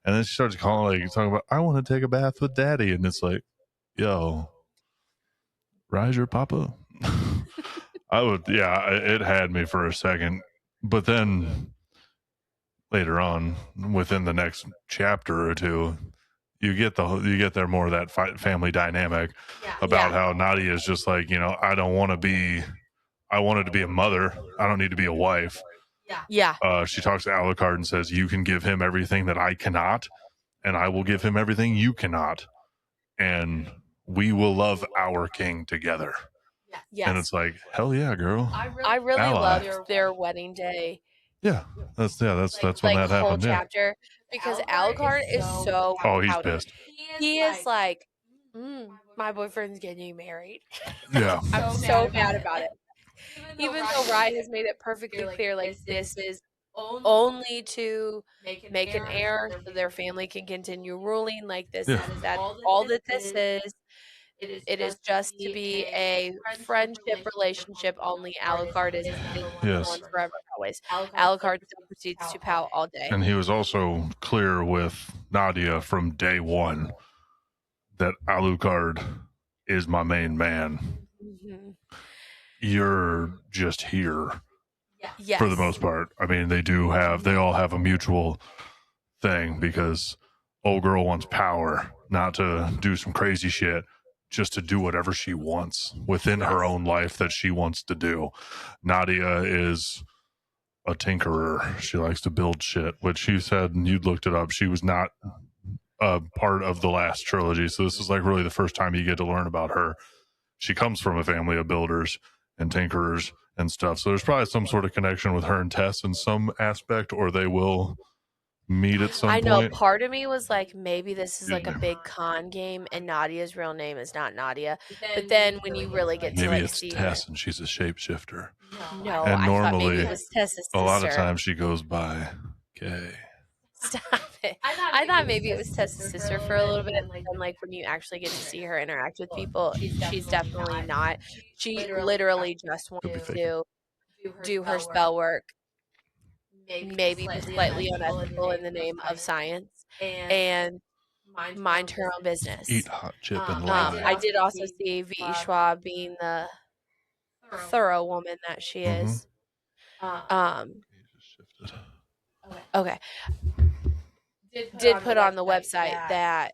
And then she starts calling, like, talking about, I want to take a bath with daddy, and it's like, yo, Rye's your papa? It had me for a second, but then later on, within the next chapter or two, you get there more of that family dynamic about how Nadia is just like, I don't want to be. I wanted to be a mother. I don't need to be a wife. Yeah. She talks to Alucard and says, you can give him everything that I cannot, and I will give him everything you cannot. And we will love our king together. Yes. And it's like, hell yeah, girl. I really Ally. loved their wedding day. Yeah, that's when Like that whole happened. Yeah. chapter, because Alucard is so Oh, he's pouty. pissed. He is like, my boyfriend's getting married. Yeah. I'm so mad about it. Even though Rye has made it perfectly clear, like this is only to make an heir so their family can continue ruling. Like this Yeah. is that all that this is. It is just to be a friendship relationship only. Alucard is number Yes. one forever, always. Alucard still proceeds to pout all day. And he was also clear with Nadia from day one that Alucard is my main man. Mhm. You're just here Yes. for the most part. I mean, they all have a mutual thing, because old girl wants power, not to do some crazy shit, just to do whatever she wants within her own life that she wants to do. Nadia is a tinkerer. She likes to build shit, which you said, and you'd looked it up, she was not a part of the last trilogy. So this is like really the first time you get to learn about her. She comes from a family of builders and tinkerers and stuff. So there's probably some sort of connection with her and Tess in some aspect, or they will meet at some point. I know part of me was like, maybe this is like a big con game and Nadia's real name is not Nadia. But then when you really get to maybe like it's see Tess and she's a shapeshifter. No, And I thought maybe normally, it was Tessa's sister. a lot of times she goes by Kay. Stop it. I thought maybe it was Tessa's sister for a little bit, and like when you actually get to see her interact with people, she's definitely not. She literally just wants to do her spell work, maybe be slightly unethical in the name of science, and mind her own business. Eat hot chip and lie. I did also see VE Schwab being the thorough woman that she is. He just shifted. Okay. Did put on the website that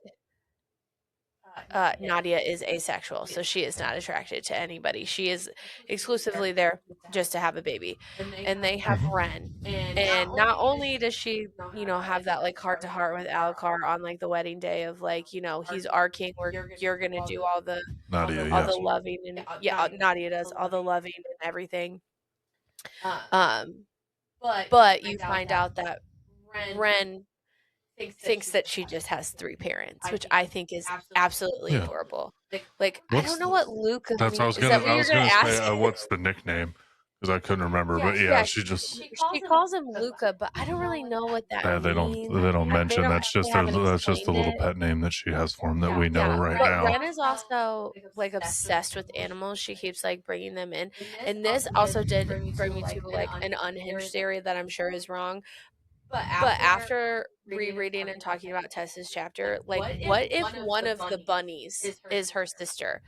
Nadia is asexual, so she is not attracted to anybody. She is exclusively there just to have a baby. And they have Ren. And not only does she, have that like heart to heart with Alucard on like the wedding day of like, he's our king, you're gonna do all the Nadia, yes. loving and Nadia does all the loving and everything. But you find out that Ren thinks that she just has 3 parents, which I think is absolutely adorable. Like, I don't know what Luca means. I was Is that what I you're was gonna gonna say ask? what's the nickname, because I couldn't remember. But yeah, she just She calls him Luca, but I don't really know what that they means. don't mention. They That's just haven't that's just the explained little it. pet name that she has for him that we know right But now. Ren is also like obsessed with animals. She keeps like bringing them in, and this also did bring me to like an unhinged theory that I'm sure is wrong. But after rereading and talking about Tessa's chapter, like, what if one of the bunnies is her sister?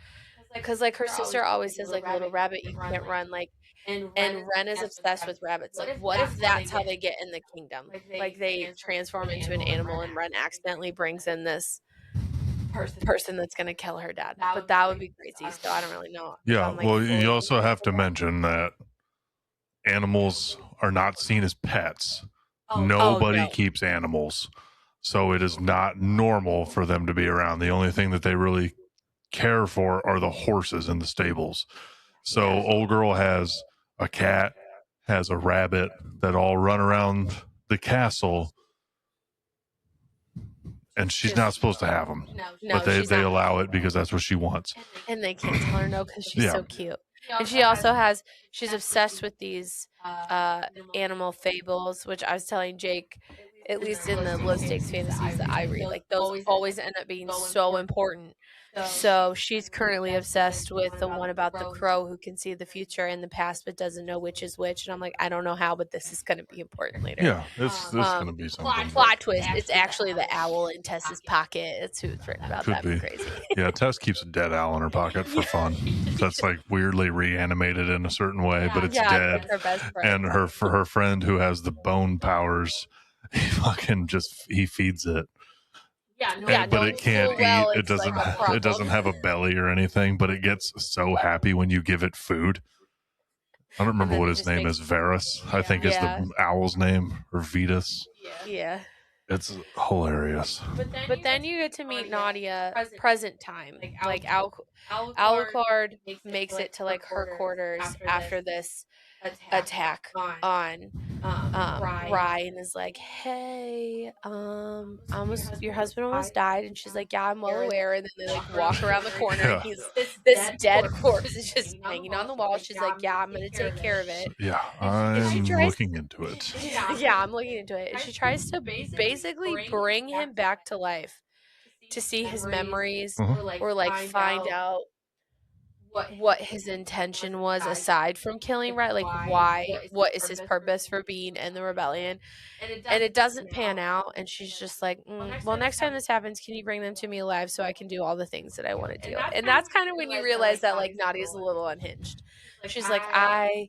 Because like her sister always says like, little rabbit, you can't run. Like, and Ren is obsessed with rabbits. Like, what if that's how they get in the kingdom? Like, they transform into an animal, and Ren accidentally brings in this person that's gonna kill her dad. But that would be crazy. So I don't really know. Yeah, Like, well, you also have to mention that animals are not seen as pets. Nobody no. keeps animals, so it is not normal for them to be around. The only thing that they really care for are the horses in the stables. So old girl has a cat, has a rabbit that all run around the castle, and she's not supposed to have them. No, but they allow it because that's what she wants. And they can't tell her no because she's so cute. And she also she's obsessed with these animal fables, which I was telling Jake, at least in the low stakes fantasies that I read, like those always end up being so important. So she's currently obsessed with the one about the crow who can see the future and the past but doesn't know which is which. And I'm like, I don't know how, but this is going to be important later. Yeah, this going to be something. Plot twist, it's actually the owl in Tessa's pocket. It's who's written about that. Could be crazy. Yeah, Tess keeps a dead owl in her pocket for fun. That's like weirdly reanimated in a certain way, but it's dead. Her best friend. And for her friend who has the bone powers, he feeds it. But it can't eat. It doesn't. Like it doesn't have a belly or anything. But it gets so happy when you give it food. I don't remember what his name is. Varus, I think, is the owl's name, or Vetus. Yeah. It's hilarious. But then you get to meet Nadia present time. Like Alucard makes it to like her quarters after this attack on Rye, and is like, hey, your husband almost died. And she's like, yeah, I'm well aware. And then they like walk around the corner and he's this dead corpse is just hanging on the wall. She's like, yeah, I'm gonna take care of it. Yeah, I'm looking into it. Yeah, I'm looking into it. And she tries to basically bring him back to life to see his memories or like find out what his intention was aside from killing Rye, like what is his purpose for being in the rebellion. And it doesn't pan out, and she's just like, well, next time this happens, can you bring them to me alive so I can do all the things that I want to do? And that's kind of when you realize that like Nadia's a little unhinged. She's like, and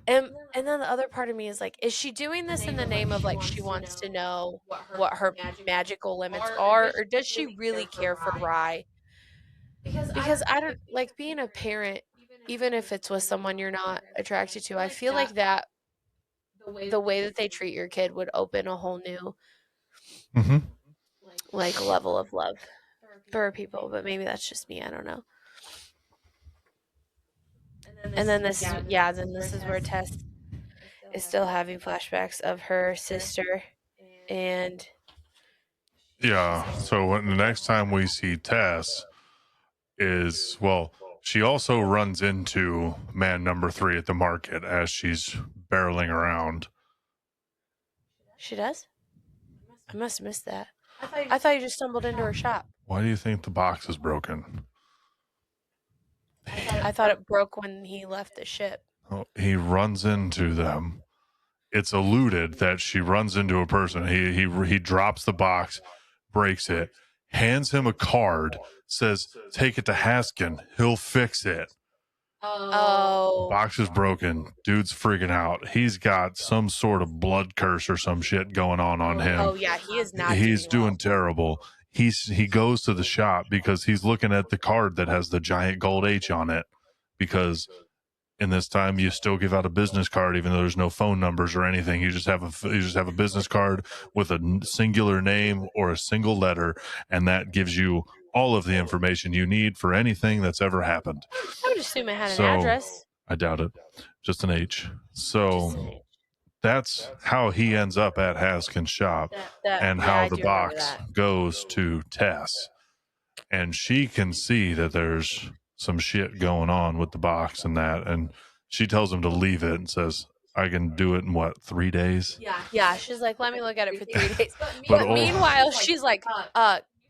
then the other part of me is like, is she doing this in the name of like she wants to know what her magical limits are, or does she really care for Rye? Because I don't like being a parent, even if it's with someone you're not attracted to. I feel like that the way that they treat your kid would open a whole new like level of love for people. But maybe that's just me. I don't know. And then this is where Tess is still having flashbacks of her sister, and so when the next time we see Tess is, well, she also runs into man number 3 at the market as she's barreling around. She does? I must have missed that. I thought you just stumbled into her shop. Why do you think the box is broken? I thought it broke when he left the ship. Oh, he runs into them. It's alluded that she runs into a person. He drops the box, breaks it, hands him a card, says, take it to Haskin. He'll fix it. Oh. Box is broken. Dude's freaking out. He's got some sort of blood curse or some shit going on him. Oh yeah, he is not. He's doing well. terrible. He goes to the shop because he's looking at the card that has the giant gold H on it, because in this time you still give out a business card even though there's no phone numbers or anything. You just have a business card with a singular name or a single letter, and that gives you all of the information you need for anything that's ever happened. I would assume it had an address. I doubt it. Just an H. So that's how he ends up at Haskin's shop, and how the box goes to Tess. And she can see that there's some shit going on with the box and that. And she tells him to leave it and says, I can do it in what, 3 days? Yeah. She's like, let me look at it for 3 days. But meanwhile, she's like,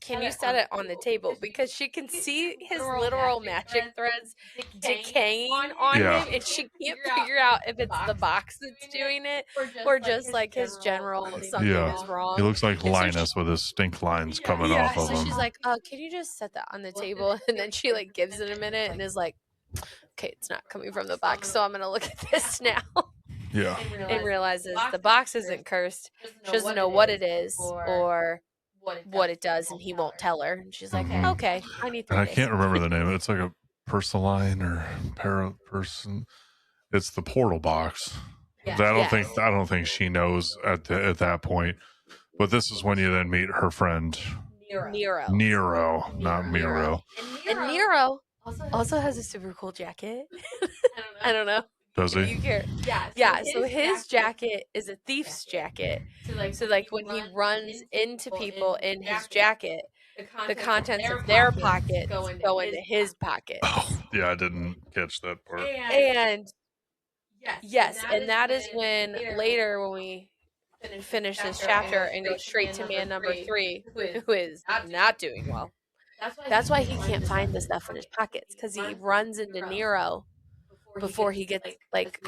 can you set it on the table? Because she can see his literal magic threads decaying on him, and she can't figure out if it's the box that's doing it or just like his general something is wrong. He looks like Linus with his stink lines coming off of him. So she's like, can you just set that on the table? And then she like gives it a minute and is like, okay, it's not coming from the box, so I'm going to look at this now. Yeah. And realizes the box isn't cursed. She doesn't know what it is or what it does, and he won't tell her. And she's like, okay, I need 3 days. I can't remember the name. It's like a Perseline or Person. It's the portal box. I don't think she knows at that point. But this is when you then meet her friend Nero, not Miro. And Nero also has a super cool jacket. I don't know. Does he? You care? Yeah. So his jacket is a thief's jacket. So like when he runs into people in his jacket, the contents of their pockets go into his pockets. Oh, yeah, I didn't catch that part. And and that is when later when we finish this chapter and go straight to man number 3, who is not doing well. That's why he can't find the stuff in his pockets, because he runs into Nero before he gets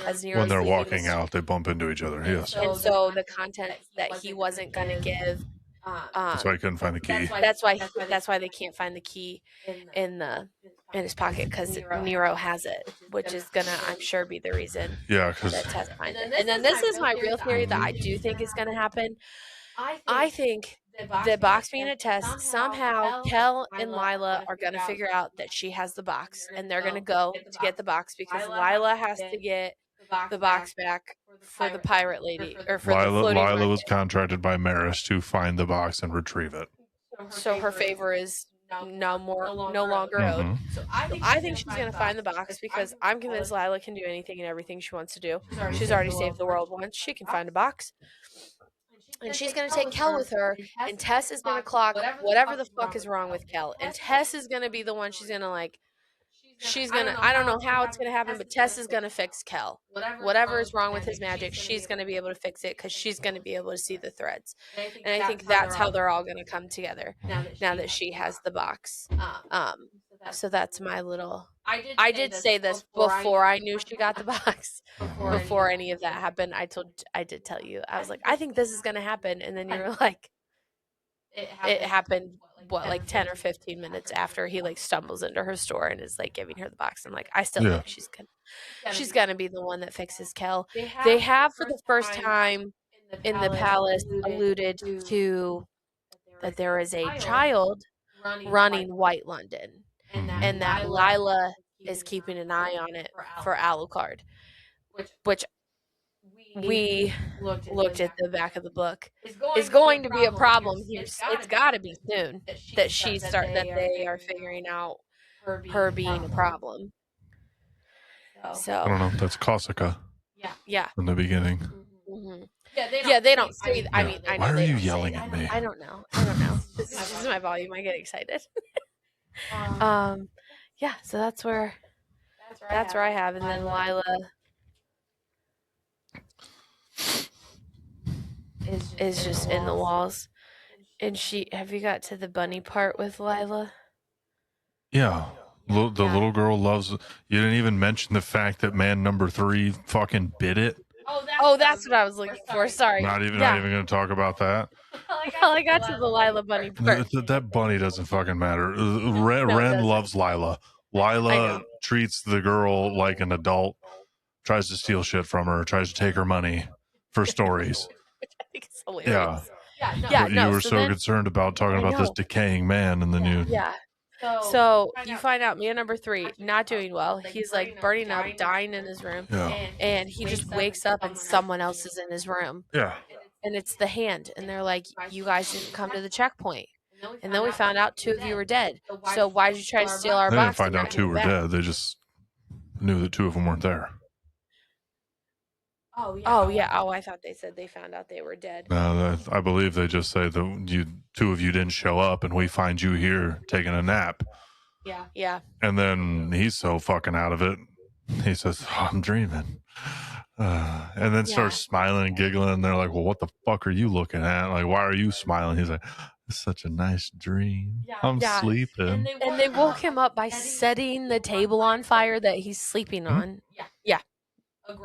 as Nero. When they're walking out, they bump into each other. Yes. And so the content that he wasn't going to give. That's why he couldn't find the key. That's why they can't find the key in his pocket, because Nero has it, which is gonna, I'm sure, be the reason. Yeah, because Tess finds it. And then this is my real theory that I do think is going to happen. I think the box being a test, somehow Kel and Lila are going to figure out that she has the box, and they're going to go to get the box, because Lila has to get the box back for the pirate lady, or for the floating Lila was contracted by Maris to find the box and retrieve it. So her favor is no longer owed. So I think she's going to find the box, because I'm convinced Lila can do anything and everything she wants to do. She's already saved the world once. She can find a box. And she's going to take Kel with her, and Tess is going to clock whatever the fuck is wrong with Kel. And Tess is going to be the one she's going to I don't know how it's going to happen, but Tess is going to fix Kel. Whatever is wrong with his magic, she's going to be able to fix it, because she's going to be able to see the threads. And I think that's how they're all going to come together now that she has the box. So that's my little... I did say this before I knew she got the box. Before any of that happened, I did tell you. I was like, I think this is going to happen. And then you were like, it happened, like 10 or 15 minutes after he stumbles into her store and is giving her the box. I'm like, I still think she's gonna be the one that fixes Kel. They have for the first time in the palace alluded to that there is a child running White London, and that Lila is keeping an eye on it for Alucard, which we looked at the back of the book, is going to be a problem here. It's got to be soon that they are figuring out her being a problem. So I don't know. That's Corsica. Yeah. In the beginning. Mm-hmm. Yeah, they don't say that. I mean, I know. Why are you yelling at me? I don't know. This is just my volume. I get excited. Yeah. So that's where I have, and then Lila is just in the walls. And have you got to the bunny part with Lila? Yeah. The little girl loves... You didn't even mention the fact that man number 3 fucking bit it. Oh, that's what I was looking for. Sorry. Not even going to talk about that. Well, I got to the Lila bunny part. That bunny doesn't fucking matter. Ren loves Lila. Lila treats the girl like an adult, tries to steal shit from her, tries to take her money for stories. Which I think is hilarious. But you were so concerned about talking about this decaying man, and then you. Yeah. So you find out man number 3 not doing well. He's like burning up, dying in his room. Yeah. And he just wakes up and someone else is in his room. Yeah. And it's the hand. And they're like, you guys didn't come to the checkpoint. And then we found out 2 of you were dead. So why did you try to steal our They box? didn't find out 2 were dead. They just knew that 2 of them weren't there. Oh yeah. Oh, I thought they said they found out they were dead. No, I believe they just say that 2 of you didn't show up, and we find you here taking a nap. Yeah. And then he's so fucking out of it. He says, oh, I'm dreaming. And then starts smiling and giggling. And they're like, well, what the fuck are you looking at? Like, why are you smiling? He's like, it's such a nice dream. I'm sleeping. And they woke him up by setting the table on fire that he's sleeping on. Yeah.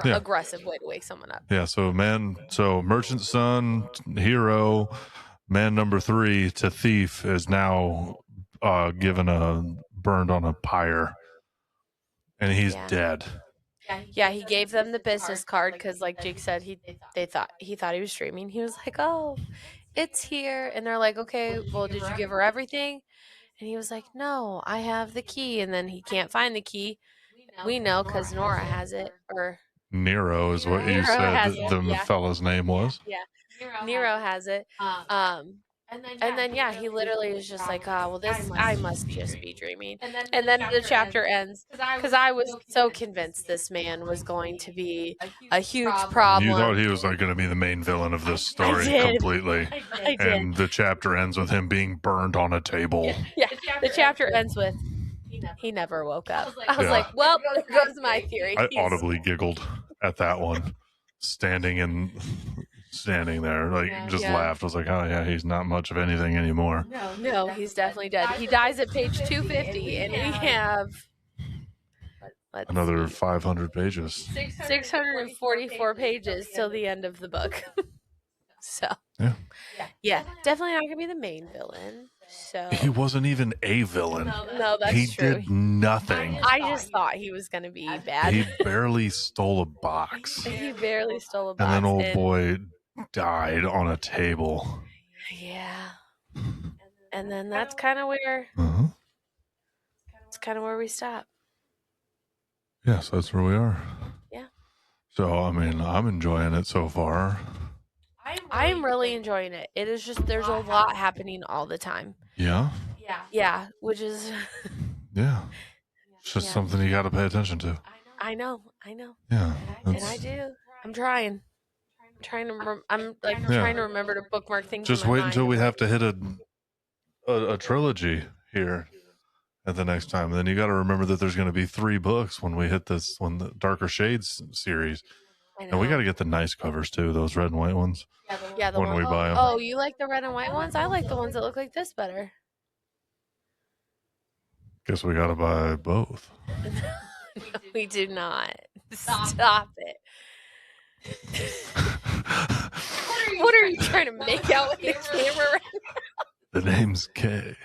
Aggressive way to wake someone up. Yeah. So merchant son, hero, man number 3 to thief is now given a burned on a pyre, and he's dead. Yeah, he gave them the business card because, like Jake said, he thought he was streaming. He was like, "Oh, it's here," and they're like, "Okay, well, did you give her everything?" And he was like, "No, I have the key." And then he can't find the key. We know because Nora has it, or Nero is what you said the fella's name was. Yeah, Nero has it. And then he literally is just like, oh, well, I must just be dreaming. And then the chapter ends because I was so convinced this man was going to be a huge problem. You thought he was like going to be the main villain of this story completely. I did. And the chapter ends with him being burned on a table. Yeah, the chapter ends with he never woke up. I was like, well, there goes my theory. I audibly giggled at that one, standing there, like just laughed. I was like, oh yeah, he's not much of anything anymore. No, he's definitely dead. He dies at page 250, and we have another 500 pages. 644 pages till the end of the book. So yeah, definitely not gonna be the main villain. So he wasn't even a villain. No, that's he true. Did nothing. I just thought he was gonna be bad. He barely stole a box. He barely stole a box. And then old boy died on a table. Yeah. And then that's kind of where it's kind of where we stop. Yes, that's where we are. Yeah. So I mean, I'm enjoying it so far. I'm really enjoying it. It is just there's a lot happening all the time. Yeah. Yeah, which is yeah. It's just something you got to pay attention to. I know. Yeah. And I do. I'm trying. Trying to remember to bookmark things. Just wait until we have to hit a trilogy here at the next time. And then you got to remember that there's going to be 3 books when we hit the Darker Shades series. And we got to get the nice covers too, those red and white ones. Yeah, when we buy them. Oh, you like the red and white ones? I like the ones that look like this better. Guess we got to buy both. No, we do not. Stop it. What are you trying to make out with the camera right now? The name's Kay.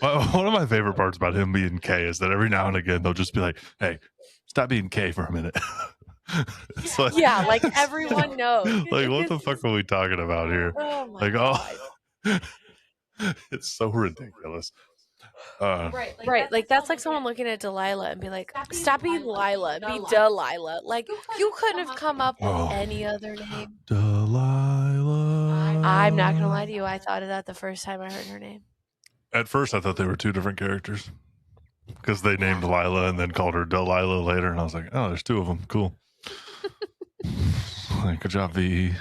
One of my favorite parts about him being Kay is that every now and again they'll just be like, hey, stop being Kay for a minute. It's like, like everyone knows. Like, what the fuck are we talking about here? Oh my God. It's so ridiculous. Right, like that's like someone looking at Delilah and be like, stop being Lila, be Delilah. Like, you couldn't have come up with any other name. Delilah. I'm not gonna lie to you, I thought of that the first time I heard her name. At first I thought they were 2 different characters because they named Lila and then called her Delilah later, and I was like, oh, there's 2 of them. Cool. Like, good job, VE.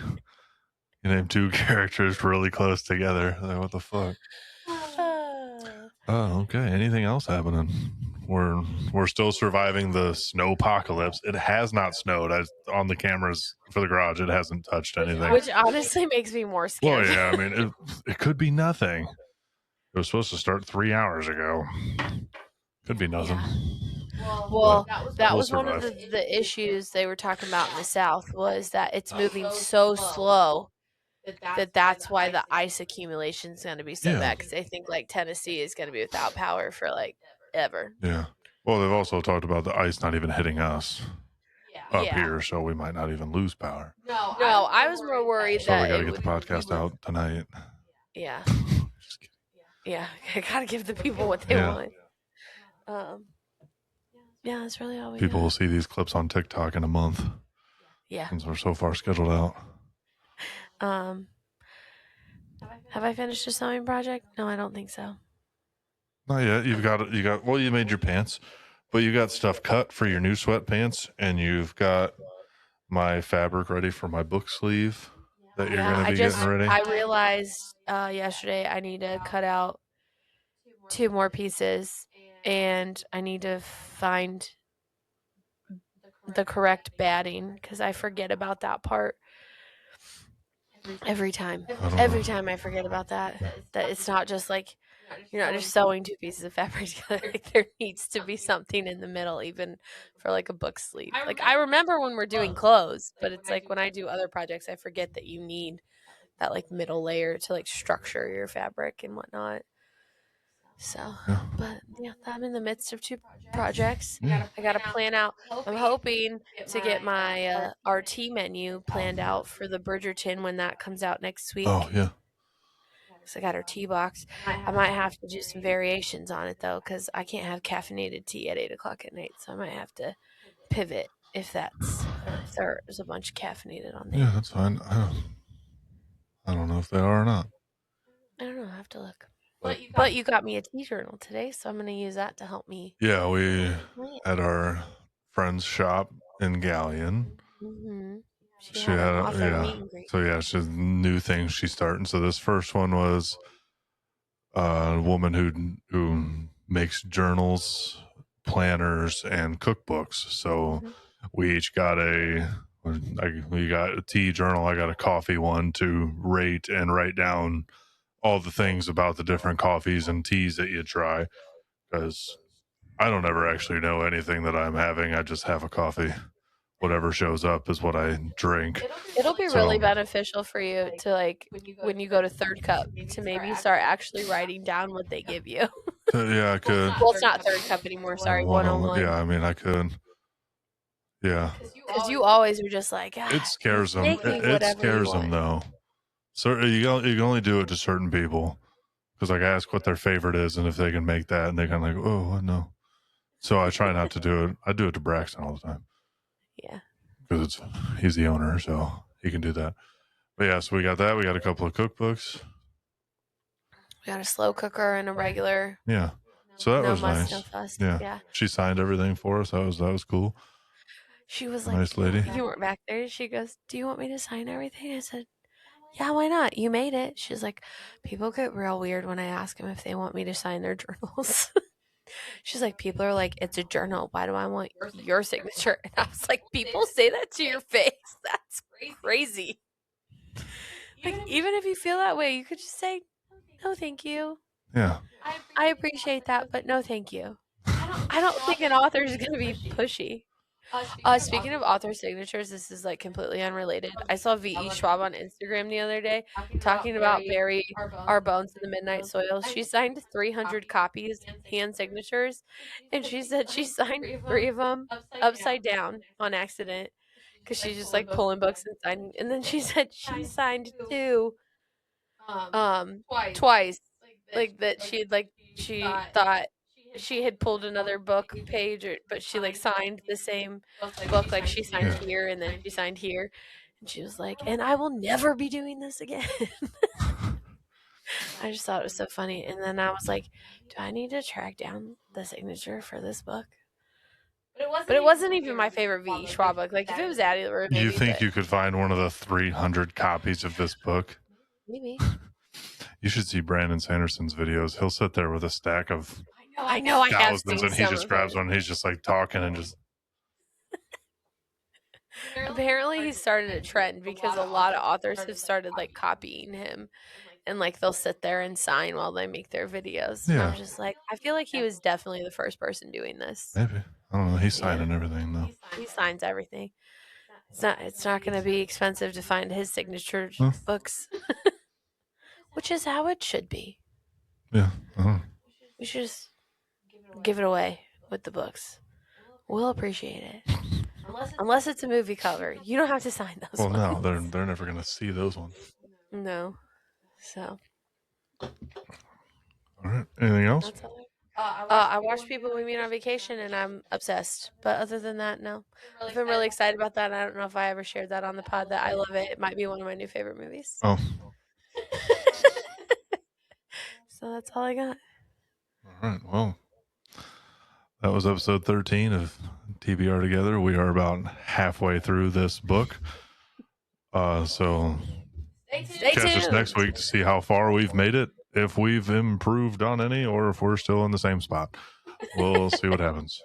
You named 2 characters really close together. Like, what the fuck? Oh, okay. Anything else happening? We're still surviving the snow apocalypse. It has not snowed. On the cameras for the garage, it hasn't touched anything. Which honestly makes me more scared. Well, yeah. I mean, it could be nothing. It was supposed to start 3 hours ago. Could be nothing. Well, that was one of the issues they were talking about in the South, was that it's moving so slow that's why the ice accumulation is going to be so Yeah. bad, because they think like Tennessee is going to be without power for like ever. Yeah. Well, they've also talked about the ice not even hitting us up here, so we might not even lose power. No, I was more worried So we that got to it get the would. podcast out tonight. Yeah, Just kidding. yeah. I gotta give the people what they Yeah. want. Yeah, that's really all we People will got. see these clips on TikTok in a month Yeah. since we're so far scheduled out. Have I finished a sewing project? No, I don't think so. Not yet. You made your pants, but you got stuff cut for your new sweatpants, and you've got my fabric ready for my book sleeve that you're going to be getting ready. I realized yesterday I need to cut out 2 more pieces, and I need to find the correct batting, because I forget about that part every time. Every time I forget about that it's not just like you're not just sewing 2 pieces of fabric together. Like, there needs to be something in the middle, even for like a book sleeve. Like, I remember when we're doing clothes, but it's like when I do other projects, I forget that you need that like middle layer to like structure your fabric and whatnot. So, but yeah, I'm in the midst of 2 projects. I got to plan out. I'm hoping to get my RT menu planned out for the Bridgerton when that comes out next week. Oh, yeah. So I got her tea box. I might have to do some variations on it though, because I can't have caffeinated tea at 8 o'clock at night. So I might have to pivot if there's a bunch of caffeinated on there. Yeah, that's fine. I don't know if they are or not. I don't know. I have to look. But you got me a tea journal today, so I'm going to use that to help me. Yeah, we had our friend's shop in Galleon. Mm-hmm. She had an awesome meet and greet. So yeah, she's new things she's starting. So this first one was a woman who makes journals, planners, and cookbooks. So we each got we got a tea journal. I got a coffee one to rate and write down all the things about the different coffees and teas that you try, because I don't ever actually know anything that I'm having. I just have a coffee. Whatever shows up is what I drink. It'll be really beneficial for you to, like, when you go to third cup, to maybe start actually writing down what they give you. Yeah, I could. Well, it's not third cup anymore. Sorry, 101. Yeah, I mean, I could. Yeah. Because you always are just like, it scares them. It scares them, though. So you can only do it to certain people. Because like I ask what their favorite is and if they can make that, and they kind of like, oh no. So I try not to do it. I do it to Braxton all the time. Yeah. Because he's the owner, so he can do that. But yeah, so we got that. We got a couple of cookbooks. We got a slow cooker and a regular. Yeah. So that was nice. Yeah. She signed everything for us. That was cool. She was like, nice lady. You weren't back there. She goes, do you want me to sign everything? I said, yeah, why not? You made it. She's like, people get real weird when I ask them if they want me to sign their journals. She's like, people are like, it's a journal. Why do I want your signature? And I was like, people say that to your face. That's crazy. Like, even if you feel that way, you could just say, no, thank you. Yeah. I appreciate that, but no, thank you. I don't think an author is going to be pushy. Speaking of author signatures, this is like completely unrelated. I saw VE Schwab on Instagram the other day talking about Bury Our Bones in the Midnight Soil. She signed 300 copies, hand signatures, and she said she signed 3 of them upside down on accident because she's just like pulling books and signing. And then she said she signed 2 twice, like that she thought she had pulled another book page, but she like signed the same book, like she signed here and then she signed here, and she was like, and I will never be doing this again. I just thought it was so funny. And then I was like, do I need to track down the signature for this book? But it wasn't even my favorite VE Schwab book. Like, if it was Addie LaRue, maybe. You think you could find one of the 300 copies of this book? Maybe. You should see Brandon Sanderson's videos. He'll sit there with a stack of I know thousands, and he just grabs one and he's just like talking and just. Apparently he started a trend because a lot of authors have started like copying him, and like they'll sit there and sign while they make their videos. And I'm just like, I feel like he was definitely the first person doing this. Maybe. I don't know. He's signing everything though. He signs everything. It's not going to be expensive to find his signature books, which is how it should be. Yeah. We should just give it away with the books. We'll appreciate it. Unless it's a movie cover. You don't have to sign those Well, ones. no, they're never going to see those ones. No. So. All right. Anything else? That's all. I watch People We Meet on Vacation, and I'm obsessed. But other than that, no. I've been really excited about that. I don't know if I ever shared that on the pod that I love it. It might be one of my new favorite movies. Oh. So that's all I got. All right. Well, that was episode 13 of TBR Together. We are about halfway through this book. So Stay catch us tuned. next week to see how far we've made it, if we've improved on any, or if we're still in the same spot. We'll see what happens.